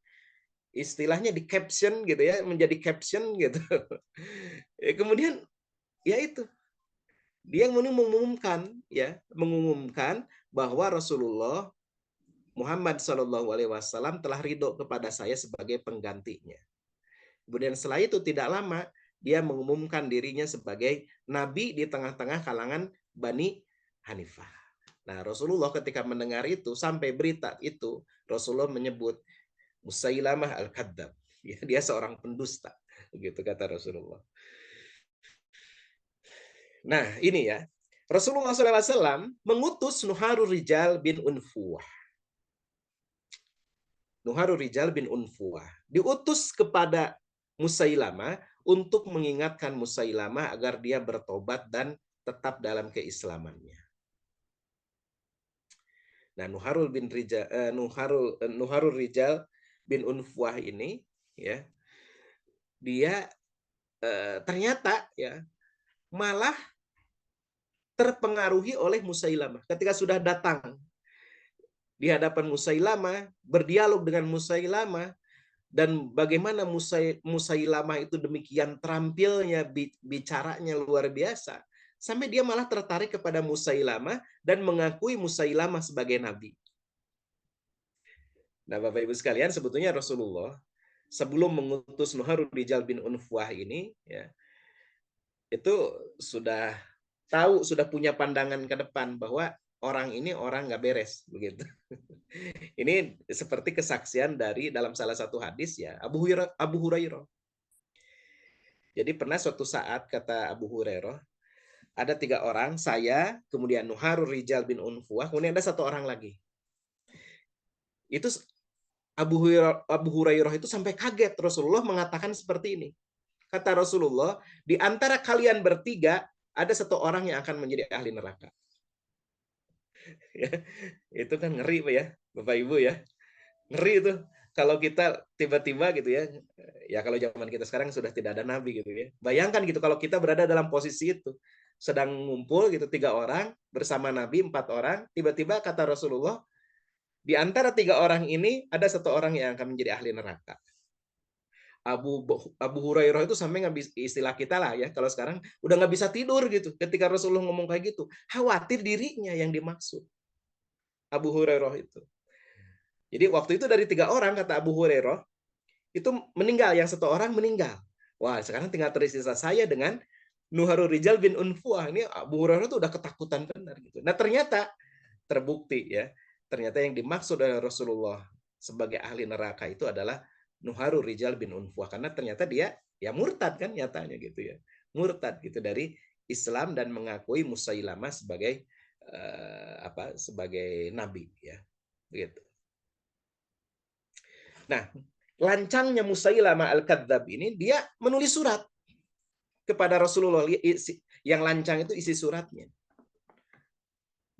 S2: istilahnya di caption gitu ya, menjadi caption gitu. Kemudian ya itu, dia mengumumkan bahwa Rasulullah Muhammad SAW telah ridho kepada saya sebagai penggantinya. Kemudian setelah itu tidak lama dia mengumumkan dirinya sebagai nabi di tengah-tengah kalangan Bani Hanifah. Nah, Rasulullah ketika mendengar itu, sampai berita itu, Rasulullah menyebut Musailamah al-Kadzab. Ya, dia seorang pendusta, begitu kata Rasulullah. Nah, ini ya. Rasulullah SAW mengutus Nuharul Rijal bin Unfuwah. Nuharul Rijal bin Unfuwah diutus kepada Musailamah untuk mengingatkan Musailamah agar dia bertobat dan tetap dalam keislamannya. Nah, Nuharul Rijal bin Unfuwah ini ya, dia ternyata ya malah terpengaruhi oleh Musailamah. Ketika sudah datang di hadapan Musailamah, berdialog dengan Musailamah, dan bagaimana Musailamah itu demikian terampilnya, bicaranya luar biasa, sampai dia malah tertarik kepada Musailamah dan mengakui Musailamah sebagai nabi. Nah, Bapak Ibu sekalian, sebetulnya Rasulullah sebelum mengutus Nuharul Rijal bin Unfuwah ini ya, itu sudah tahu, sudah punya pandangan ke depan bahwa orang ini orang nggak beres begitu. Ini seperti kesaksian dari dalam salah satu hadis ya, Abu Hurairah. Jadi pernah suatu saat kata Abu Hurairah, ada 3 orang, saya, kemudian Nuharul Rijal bin Unfuwah, kemudian ada 1 orang lagi. Itu Abu Hurairah itu sampai kaget Rasulullah mengatakan seperti ini. Kata Rasulullah, di antara kalian bertiga ada 1 orang yang akan menjadi ahli neraka. Ya, itu kan ngeri Pak ya, Bapak Ibu ya. Ngeri itu kalau kita tiba-tiba gitu ya. Ya kalau zaman kita sekarang sudah tidak ada nabi gitu ya. Bayangkan gitu kalau kita berada dalam posisi itu. Sedang ngumpul gitu 3 orang bersama nabi 4 orang, tiba-tiba kata Rasulullah, di antara 3 orang ini ada 1 orang yang akan menjadi ahli neraka. Abu Hurairah itu sampai nggak bisa, istilah kita lah ya, kalau sekarang udah nggak bisa tidur gitu ketika Rasulullah ngomong kayak gitu, khawatir dirinya yang dimaksud. Abu Hurairah itu. Jadi waktu itu dari 3 orang kata Abu Hurairah itu meninggal, yang 1 orang meninggal. Wah, sekarang tinggal tersisa saya dengan Nuharul Rijal bin Unfuwah. Ini Abu Hurairah itu udah ketakutan benar gitu. Nah, ternyata terbukti ya. Ternyata yang dimaksud oleh Rasulullah sebagai ahli neraka itu adalah Nuharul Rijal bin Unfuwah, karena ternyata dia ya murtad kan nyatanya gitu ya. Murtad gitu dari Islam dan mengakui Musailamah sebagai sebagai nabi ya. Begitu. Nah, lancangnya Musailamah al-Kadzab ini, dia menulis surat kepada Rasulullah. Yang lancang itu isi suratnya.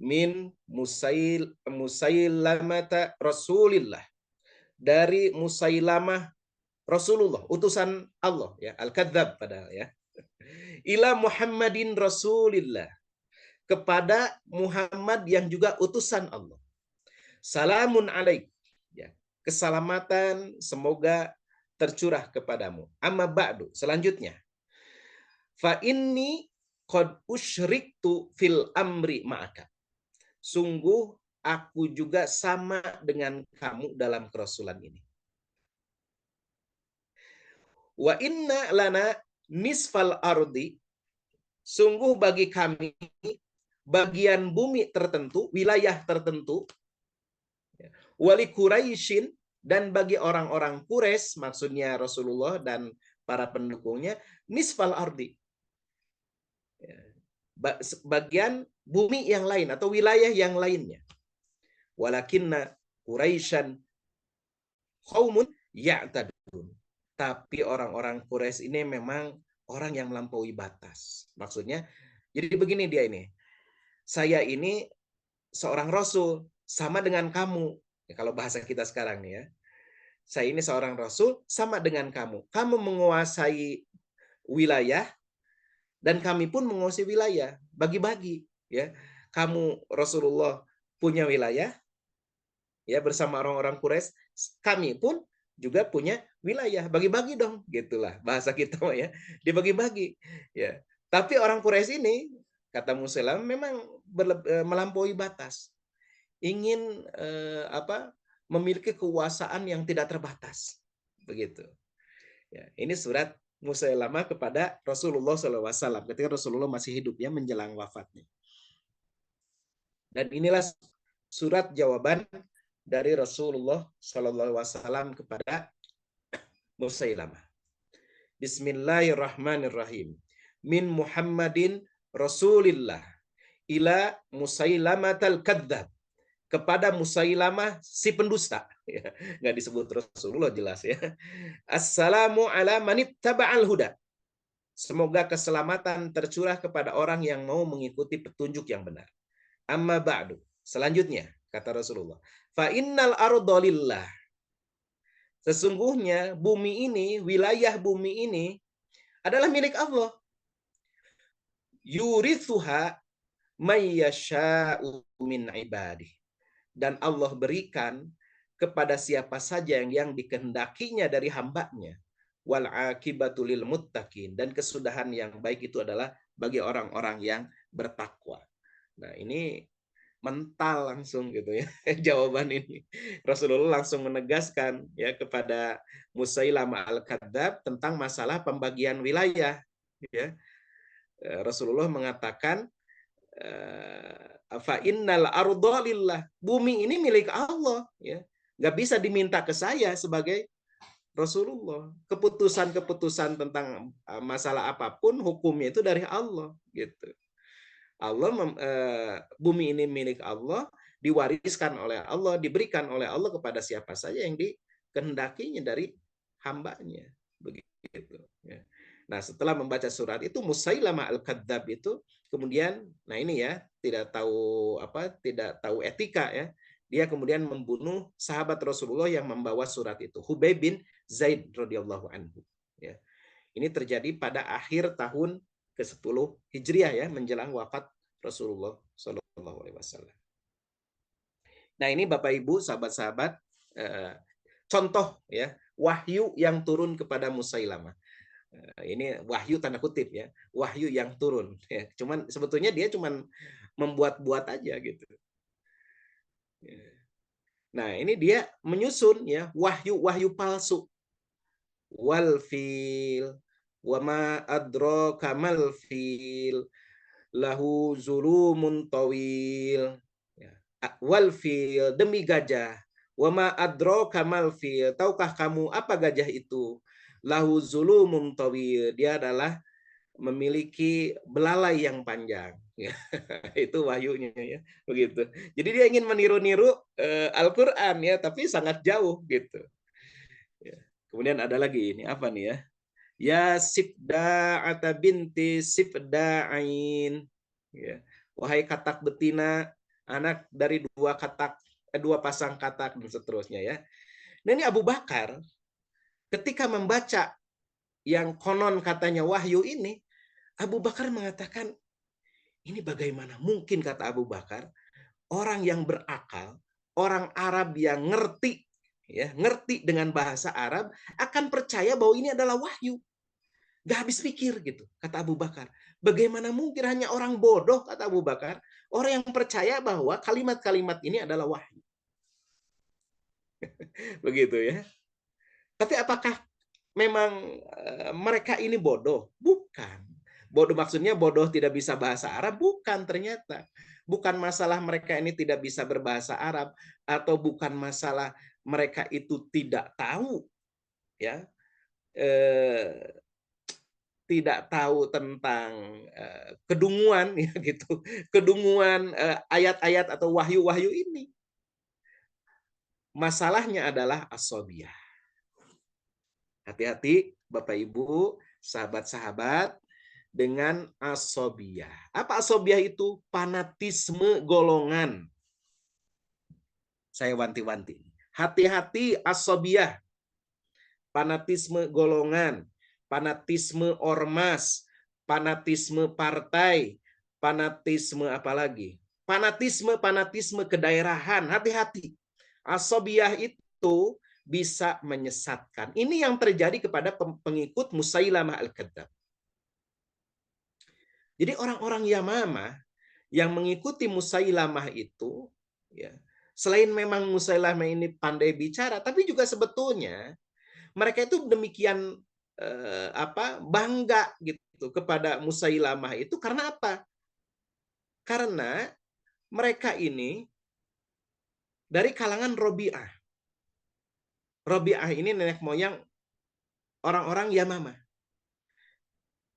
S2: Min Musailamata Rasulillah. Dari Musailamah Rasulullah, utusan Allah ya, al-Kadzab padahal ya. Ila Muhammadin Rasulillah, kepada Muhammad yang juga utusan Allah. Salamun alaik, ya. Keselamatan semoga tercurah kepadamu. Amma ba'du, selanjutnya. Fa inni qad usyriktu fil amri ma'aka. Sungguh aku juga sama dengan kamu dalam kerasulan ini. Wa inna lana nisfal ardi. Sungguh bagi kami bagian bumi tertentu, wilayah tertentu. Wali Quraisyin, dan bagi orang-orang Quraisy, maksudnya Rasulullah dan para pendukungnya, nisfal ardi. Bagian bumi yang lain atau wilayah yang lainnya. Walakinna Quraisyan qaumun ya'tadun. Tapi orang-orang Quraisy ini memang orang yang melampaui batas. Maksudnya, jadi begini dia ini. Saya ini seorang rasul, sama dengan kamu. Ya, kalau bahasa kita sekarang nih ya. Saya ini seorang rasul sama dengan kamu. Kamu menguasai wilayah dan kami pun menguasai wilayah. Bagi-bagi, ya. Kamu Rasulullah punya wilayah ya bersama orang-orang Quraisy, kami pun juga punya wilayah. Bagi-bagi dong, gitulah bahasa kita ya. Dibagi-bagi, ya. Tapi orang Quraisy ini kata Musailamah memang melampaui batas. Ingin memiliki kekuasaan yang tidak terbatas. Begitu. Ya, ini surat Musailamah kepada Rasulullah SAW ketika Rasulullah masih hidup ya menjelang wafatnya. Dan inilah surat jawaban dari Rasulullah SAW kepada Musailamah. Bismillahirrahmanirrahim. Min Muhammadin Rasulillah ila Musailamatal kadzdzab. Kepada Musailamah si pendusta. Ya, nggak disebut Rasulullah jelas ya. Assalamu ala manittaba'al huda. Semoga keselamatan tercurah kepada orang yang mau mengikuti petunjuk yang benar. Amma ba'du. Selanjutnya, kata Rasulullah. Fa innal arda lillah. Sesungguhnya bumi ini, wilayah bumi ini adalah milik Allah. Yurithuha may yasha'u min ibadih. Dan Allah berikan kepada siapa saja yang dikehendakinya dari hambanya. Wal akibatu lil muttaqin. Dan kesudahan yang baik itu adalah bagi orang-orang yang bertakwa. Nah, ini mental langsung gitu ya jawaban ini. Rasulullah langsung menegaskan ya kepada Musailamah al-Kadzdzab tentang masalah pembagian wilayah ya. Rasulullah mengatakan fa innal arda lillah. Bumi ini milik Allah ya. Nggak bisa diminta ke saya sebagai Rasulullah. Keputusan-keputusan tentang masalah apapun hukumnya itu dari Allah gitu. Allah bumi ini milik Allah, diwariskan oleh Allah, diberikan oleh Allah kepada siapa saja yang dikehendakinya dari hambanya. Begitu ya. Nah, setelah membaca surat itu Musailamah al-Kadzdzab itu kemudian ini ya, tidak tahu etika ya. Dia kemudian membunuh sahabat Rasulullah yang membawa surat itu, Hubayb bin Zaid radhiyallahu anhu ya. Ini terjadi pada akhir tahun ke-10 Hijriah ya, menjelang wafat Rasulullah Shallallahu alaihi wasallam. Nah, ini Bapak Ibu, sahabat-sahabat, contoh ya, wahyu yang turun kepada Musailamah. Ini wahyu tanda kutip ya, wahyu yang turun ya. Cuman sebetulnya dia cuman membuat-buat aja gitu. Nah, ini dia menyusun ya wahyu palsu. Wal fil wa ma adraka mal fil lahu zulumun tawil. Wal fil, demi gajah. Wa ma adraka mal fil, tahukah kamu apa gajah itu? Lahu zulumun tawil, dia adalah memiliki belalai yang panjang. Itu wahyunya ya, begitu. Jadi dia ingin meniru-niru Al-Qur'an ya, tapi sangat jauh gitu. Ya. Kemudian ada lagi ini apa nih ya? Ya Sifda'ata binti Sifda'ain. Ya. Wahai katak betina, anak dari dua pasang katak dan seterusnya ya. Nah, ini Abu Bakar ketika membaca yang konon katanya wahyu ini, Abu Bakar mengatakan, ini bagaimana mungkin, kata Abu Bakar, orang yang berakal, orang Arab yang ngerti ya, ngerti dengan bahasa Arab akan percaya bahwa ini adalah wahyu. Gak habis pikir gitu, kata Abu Bakar. Bagaimana mungkin hanya orang bodoh, kata Abu Bakar, orang yang percaya bahwa kalimat-kalimat ini adalah wahyu. Begitu ya. Tapi apakah memang mereka ini bodoh? Bukan. Bodoh maksudnya bodoh tidak bisa bahasa Arab? Bukan ternyata. Bukan masalah mereka ini tidak bisa berbahasa Arab, atau bukan masalah mereka itu tidak tahu ya. Tidak tahu tentang kedunguan ya gitu, kedunguan ayat-ayat atau wahyu-wahyu ini. Masalahnya adalah asobiyah. Hati-hati Bapak Ibu, sahabat-sahabat, dengan asobiyah. Apa asobiyah itu? Fanatisme golongan. Saya wanti-wanti. Hati-hati asobiyah. fanatisme golongan, fanatisme ormas, fanatisme partai, fanatisme apalagi? Fanatisme kedaerahan. Hati-hati. Asobiyah itu bisa menyesatkan. Ini yang terjadi kepada pengikut Musailamah Al-Kadzdzab. Jadi orang-orang Yamamah yang mengikuti Musailamah itu, ya, selain memang Musailamah ini pandai bicara, tapi juga sebetulnya mereka itu demikian bangga gitu kepada Musailamah itu karena apa? Karena mereka ini dari kalangan Robi'ah. Robi'ah ini nenek moyang orang-orang Yamamah.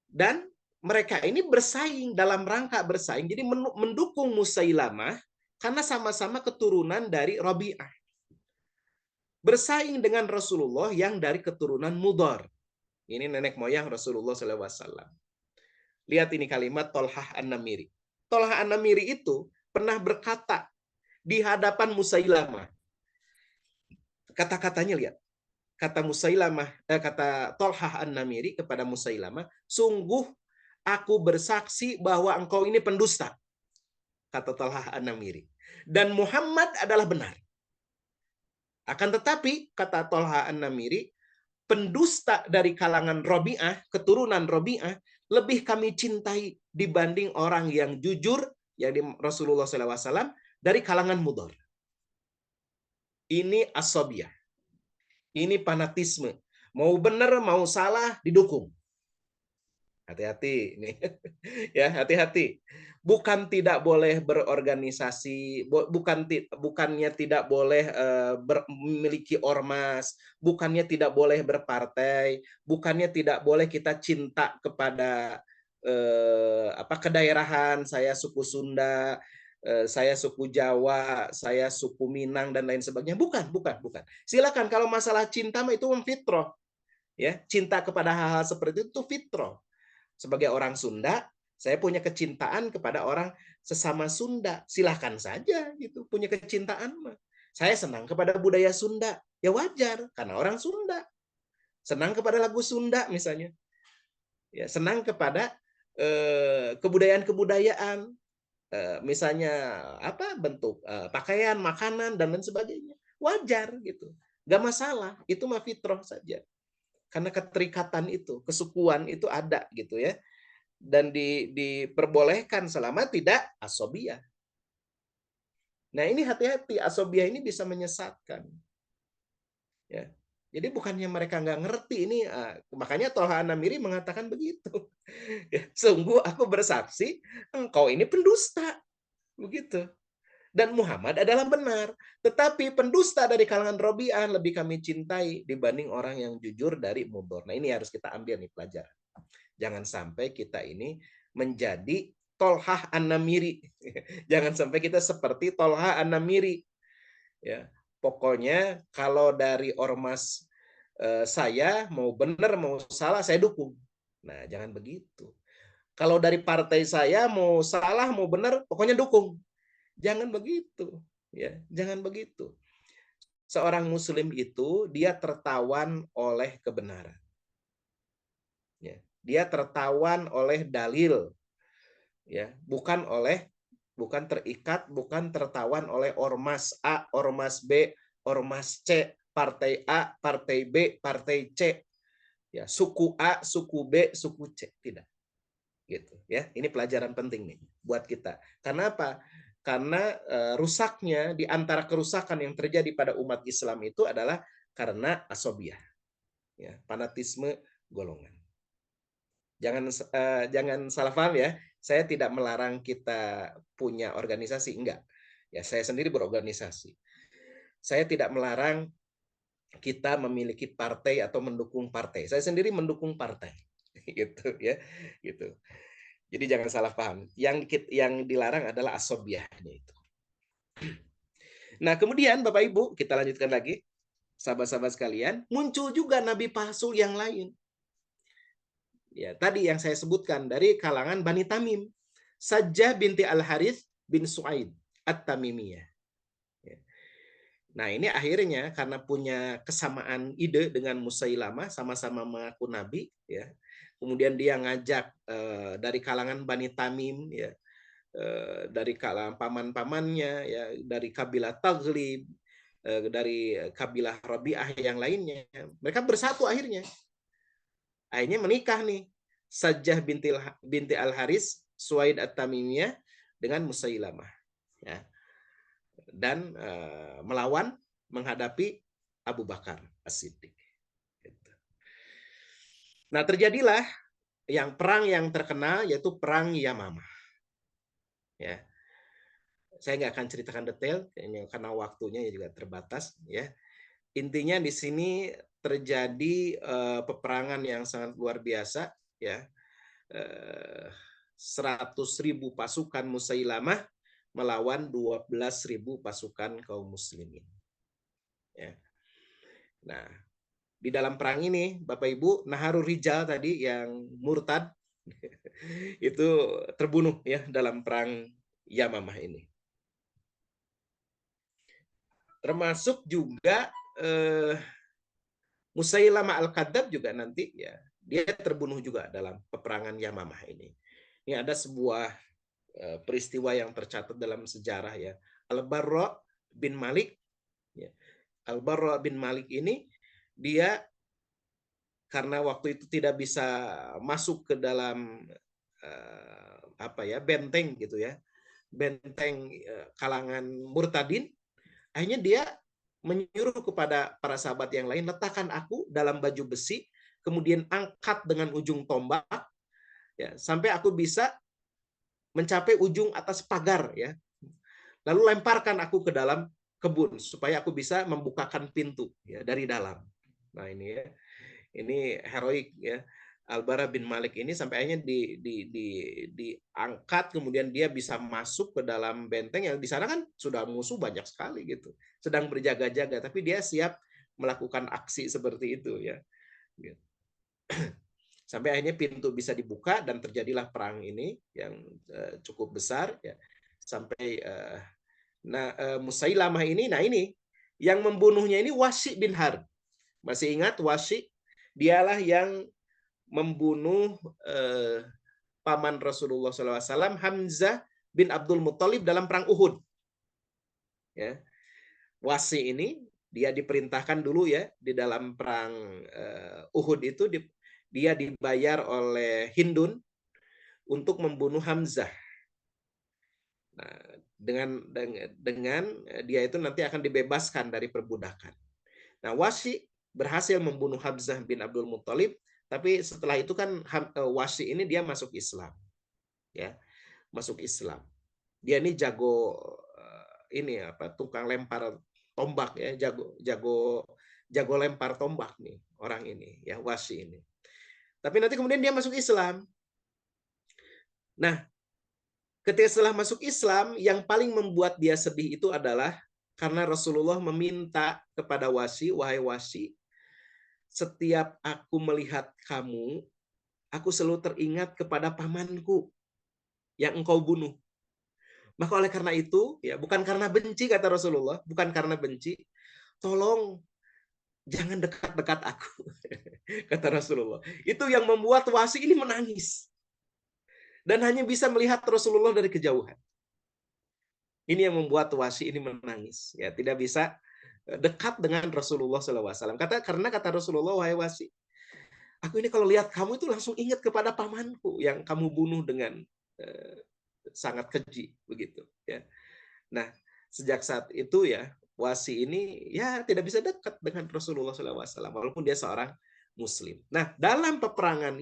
S2: Dan mereka ini bersaing, dalam rangka bersaing, jadi mendukung Musailamah karena sama-sama keturunan dari Robi'ah. Bersaing dengan Rasulullah yang dari keturunan Mudhar. Ini nenek moyang Rasulullah SAW. Lihat ini kalimat Tolhah An-Namiri. Tolhah An-Namiri itu pernah berkata di hadapan Musailamah. Kata-katanya lihat. Kata Tolhah An-Namiri kepada Musailamah, sungguh aku bersaksi bahwa engkau ini pendusta. Kata Tolhah An-Namiri. Dan Muhammad adalah benar. Akan tetapi, kata Tolhah An-Namiri, pendusta dari kalangan Robi'ah, keturunan Robi'ah, lebih kami cintai dibanding orang yang jujur, yakni Rasulullah SAW, dari kalangan Mudhar. Ini asobiyah. Ini fanatisme. Mau benar, mau salah, didukung. Hati-hati nih. Ya, hati-hati. Bukan tidak boleh berorganisasi, bukannya tidak boleh memiliki ormas, bukannya tidak boleh berpartai, bukannya tidak boleh kita cinta kepada kedaerahan, saya suku Sunda, saya suku Jawa, saya suku Minang dan lain sebagainya. Bukan. Silakan kalau masalah cinta itu fitrah. Ya, cinta kepada hal-hal seperti itu fitrah. Sebagai orang Sunda, saya punya kecintaan kepada orang sesama Sunda. Silahkan saja gitu, punya kecintaan. Saya senang kepada budaya Sunda. Ya wajar, karena orang Sunda. Senang kepada lagu Sunda misalnya. Ya, senang kepada kebudayaan-kebudayaan. Misalnya bentuk pakaian, makanan, dan lain sebagainya. Wajar gitu. Gak masalah, itu mah fitrah saja. Karena keterikatan itu, kesukuan itu ada gitu ya. Dan diperbolehkan selama tidak asobiyah. Nah ini hati-hati, asobiyah ini bisa menyesatkan. Ya. Jadi bukannya mereka nggak ngerti ini, makanya Tolhah An-Namiri mengatakan begitu. Ya, sungguh aku bersaksi, engkau ini pendusta. Begitu. Dan Muhammad adalah benar. Tetapi pendusta dari kalangan Robi'ah lebih kami cintai dibanding orang yang jujur dari Mudhar. Nah ini harus kita ambil nih pelajaran. Jangan sampai kita ini menjadi Tolhah An-Namiri. Jangan sampai kita seperti Tolhah An-Namiri. Ya, pokoknya kalau dari ormas saya mau benar mau salah saya dukung. Nah, jangan begitu. Kalau dari partai saya mau salah mau benar pokoknya dukung. Jangan begitu, ya, jangan begitu. Seorang muslim itu dia tertawan oleh kebenaran. Ya, dia tertawan oleh dalil. Ya, bukan terikat, bukan tertawan oleh ormas A, ormas B, ormas C, partai A, partai B, partai C. Ya, suku A, suku B, suku C, tidak. Gitu, ya. Ini pelajaran penting nih buat kita. Karena apa? Karena rusaknya di antara kerusakan yang terjadi pada umat Islam itu adalah karena asobiyah, ya, fanatisme golongan. Jangan salah paham ya. Saya tidak melarang kita punya organisasi, enggak. Ya, saya sendiri berorganisasi. Saya tidak melarang kita memiliki partai atau mendukung partai. Saya sendiri mendukung partai, gitu ya, gitu. Jadi jangan salah paham. Yang dilarang adalah asobiyahnya itu. Nah, kemudian Bapak Ibu, kita lanjutkan lagi. Sahabat-sahabat sekalian, muncul juga nabi palsu yang lain. Ya, tadi yang saya sebutkan dari kalangan Bani Tamim. Sajjah binti Al-Harith bin Su'aid At-Tamimiyah. Ya. Nah, ini akhirnya karena punya kesamaan ide dengan Musailamah, sama-sama mengaku nabi, ya. Kemudian dia ngajak dari kalangan Bani Tamim, ya, dari kalangan paman-pamannya, ya, dari kabilah Taghlib, dari kabilah Rabi'ah yang lainnya. Mereka bersatu akhirnya. Akhirnya menikah nih. Sajjah binti Al-Haris, Suwaid At-Tamimiyah dengan Musailamah. Ya. Dan melawan, menghadapi Abu Bakar As-Siddiq. Gitu. Nah, terjadilah perang yang terkenal, yaitu Perang Yamamah. Ya. Saya nggak akan ceritakan detail, karena waktunya juga terbatas. Ya. Intinya di sini terjadi peperangan yang sangat luar biasa. Ya. 100.000 pasukan Musailamah melawan 12.000 pasukan kaum muslimin. Ya. Nah, di dalam perang ini, Bapak Ibu, Naharul Rijal tadi yang murtad itu terbunuh ya dalam perang Yamamah ini. Termasuk juga Musailamah Al-Kadzab juga nanti ya, dia terbunuh juga dalam peperangan Yamamah ini. Ini ada sebuah peristiwa yang tercatat dalam sejarah ya. Al-Barra bin Malik, ya. Al-Barra bin Malik ini dia karena waktu itu tidak bisa masuk ke dalam benteng gitu ya, benteng kalangan murtadin, akhirnya dia menyuruh kepada para sahabat yang lain, letakkan aku dalam baju besi, kemudian angkat dengan ujung tombak, ya, sampai aku bisa mencapai ujung atas pagar, ya. Lalu lemparkan aku ke dalam kebun supaya aku bisa membukakan pintu ya dari dalam. Nah, ini heroik ya. Al-Bara bin Malik ini sampai akhirnya diangkat, kemudian dia bisa masuk ke dalam benteng yang di sana kan sudah musuh banyak sekali gitu, sedang berjaga-jaga, tapi dia siap melakukan aksi seperti itu ya. Sampai akhirnya pintu bisa dibuka dan terjadilah perang ini yang cukup besar ya. Sampai Musailamah ini, nah ini yang membunuhnya ini Wasy bin Harb. Masih ingat Wasy? Dialah yang membunuh paman Rasulullah SAW, Hamzah bin Abdul Muthalib dalam perang Uhud. Ya. Wasy ini dia diperintahkan dulu ya di dalam perang Uhud itu, dia dibayar oleh Hindun untuk membunuh Hamzah. Nah, dengan dia itu nanti akan dibebaskan dari perbudakan. Nah, Wasy berhasil membunuh Hamzah bin Abdul Muthalib, tapi setelah itu kan Wasy ini dia masuk Islam. Ya. Masuk Islam. Dia ini jago tukang lempar tombak ya, jago lempar tombak nih orang ini ya, Wasy ini. Tapi nanti kemudian dia masuk Islam. Nah, ketika setelah masuk Islam, yang paling membuat dia sedih itu adalah karena Rasulullah meminta kepada Wasy, wahai Wasy, setiap aku melihat kamu, aku selalu teringat kepada pamanku yang engkau bunuh. Maka oleh karena itu, ya bukan karena benci, kata Rasulullah, bukan karena benci, tolong jangan dekat-dekat aku, kata Rasulullah. Itu yang membuat Wasy ini menangis. Dan hanya bisa melihat Rasulullah dari kejauhan. Ini yang membuat Wasy ini menangis. Ya, tidak bisa dekat dengan Rasulullah SAW. Karena kata Rasulullah, wahai Wasy, aku ini kalau lihat kamu itu langsung ingat kepada pamanku yang kamu bunuh dengan sangat keji, begitu. Ya. Nah, sejak saat itu ya, Wasy ini ya tidak bisa dekat dengan Rasulullah SAW, walaupun dia seorang Muslim. Nah, dalam peperangan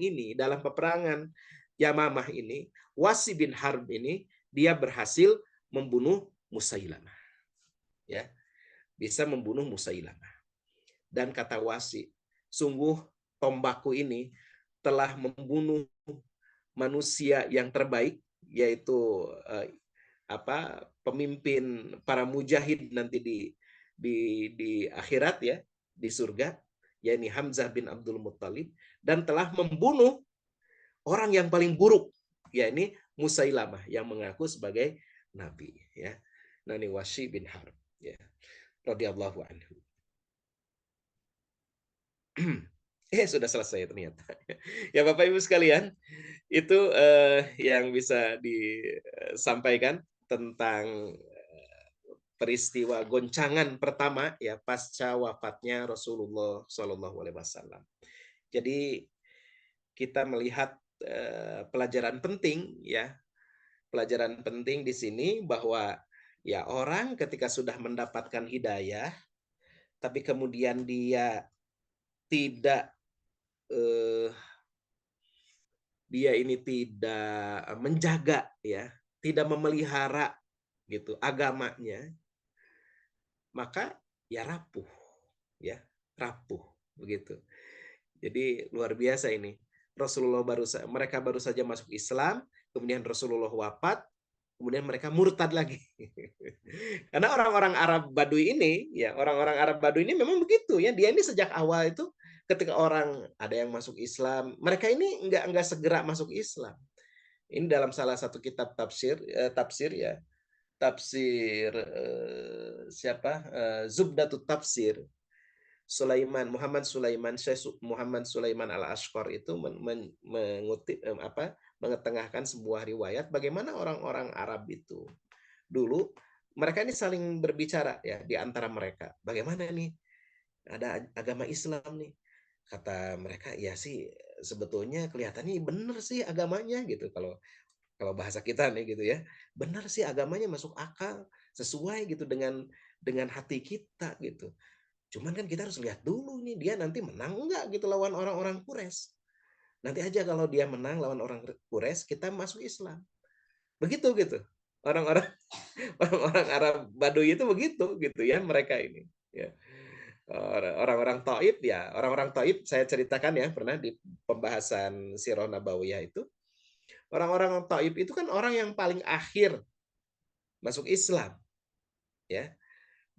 S2: Yamamah ini, Wasy bin Harb ini dia berhasil membunuh Musailamah. Ya, bisa membunuh Musailamah. Dan kata Wasy, sungguh tombakku ini telah membunuh manusia yang terbaik, yaitu pemimpin para mujahid nanti di akhirat ya, di surga, yakni Hamzah bin Abdul Muthalib, dan telah membunuh orang yang paling buruk, yakni Musailamah yang mengaku sebagai nabi ya. Nah, ini Wasy bin Harb ya. radhiyallahu anhu. Sudah selesai ternyata. Ya Bapak Ibu sekalian, itu yang bisa disampaikan tentang peristiwa goncangan pertama ya pasca wafatnya Rasulullah Shallallahu Alaihi Wasallam. Jadi kita melihat pelajaran penting ya, pelajaran penting di sini bahwa ya orang ketika sudah mendapatkan hidayah, tapi kemudian dia tidak menjaga ya, tidak memelihara gitu agamanya, maka ya rapuh begitu. Jadi luar biasa ini. Mereka baru saja masuk Islam, kemudian Rasulullah wafat, kemudian mereka murtad lagi. Karena orang-orang Arab Baduy ini memang begitu ya. Dia ini sejak awal itu ketika orang ada yang masuk Islam, mereka ini enggak segera masuk Islam. Ini dalam salah satu kitab tafsir ya. Tafsir Zubdatut Tafsir. Muhammad Sulaiman Al-Ashqar itu mengutip mengetengahkan sebuah riwayat bagaimana orang-orang Arab itu dulu mereka ini saling berbicara ya di antara mereka. Bagaimana nih ada agama Islam nih? Kata mereka, ya sih sebetulnya kelihatannya benar sih agamanya gitu kalau bahasa kita nih gitu ya. Benar sih agamanya masuk akal, sesuai gitu dengan hati kita gitu. Cuman kan kita harus lihat dulu nih dia nanti menang enggak gitu lawan orang-orang Quraisy. Nanti aja kalau dia menang lawan orang Quraisy kita masuk Islam. Begitu gitu. Orang-orang Arab Baduy itu begitu gitu ya mereka ini ya. Orang-orang Taif ya, orang-orang Taif saya ceritakan ya pernah di pembahasan Sirah Nabawiyah itu. Orang-orang Taif itu kan orang yang paling akhir masuk Islam. Ya.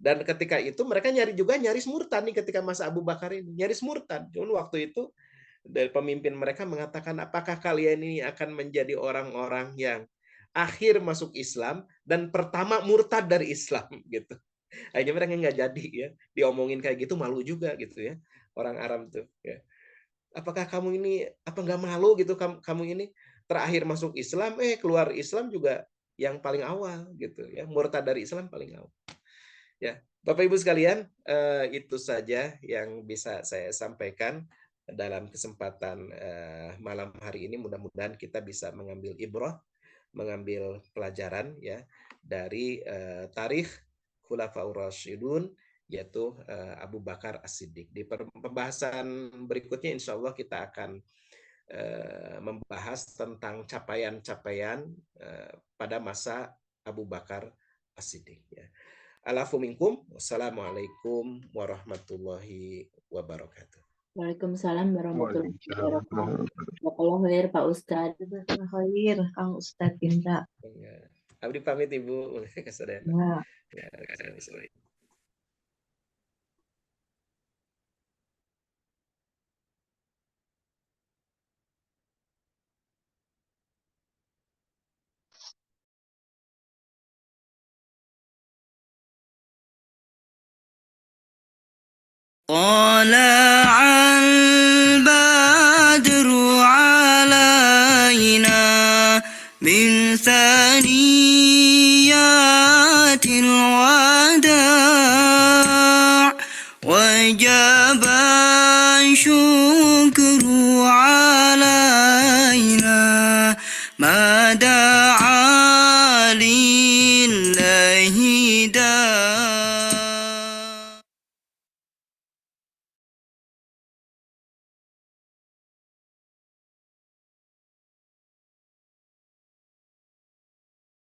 S2: Dan ketika itu mereka nyaris murtad nih ketika masa Abu Bakar ini, nyaris murtad. Cuman waktu itu dari pemimpin mereka mengatakan, apakah kalian ini akan menjadi orang-orang yang akhir masuk Islam dan pertama murtad dari Islam gitu. Akhirnya mereka nggak jadi ya, diomongin kayak gitu malu juga gitu ya orang Arab tuh. Ya. Apakah kamu ini nggak malu gitu kamu ini terakhir masuk Islam, keluar Islam juga yang paling awal gitu ya, murtad dari Islam paling awal. Ya, Bapak Ibu sekalian, itu saja yang bisa saya sampaikan dalam kesempatan malam hari ini. Mudah-mudahan kita bisa mengambil ibrah, mengambil pelajaran ya dari tarikh Khulafaur Rasyidun, yaitu Abu Bakar As-Siddiq. Di pembahasan berikutnya insya Allah kita akan membahas tentang capaian-capaian pada masa Abu Bakar As-Siddiq. Ya. Alafu minkum. Wassalamualaikum warahmatullahi wabarakatuh.
S3: Waalaikumsalam warahmatullahi wabarakatuh. Jazakallahu khair Pak Ustadz.
S4: Jazakallahu khair Kang Ustadz Indra.
S2: Abdi pamit Ibu. Kesadaan. Ya, kesadaan.
S1: طلع البدر علينا من ثنيات الوداع وجب الشكر علينا ما دعا لله داع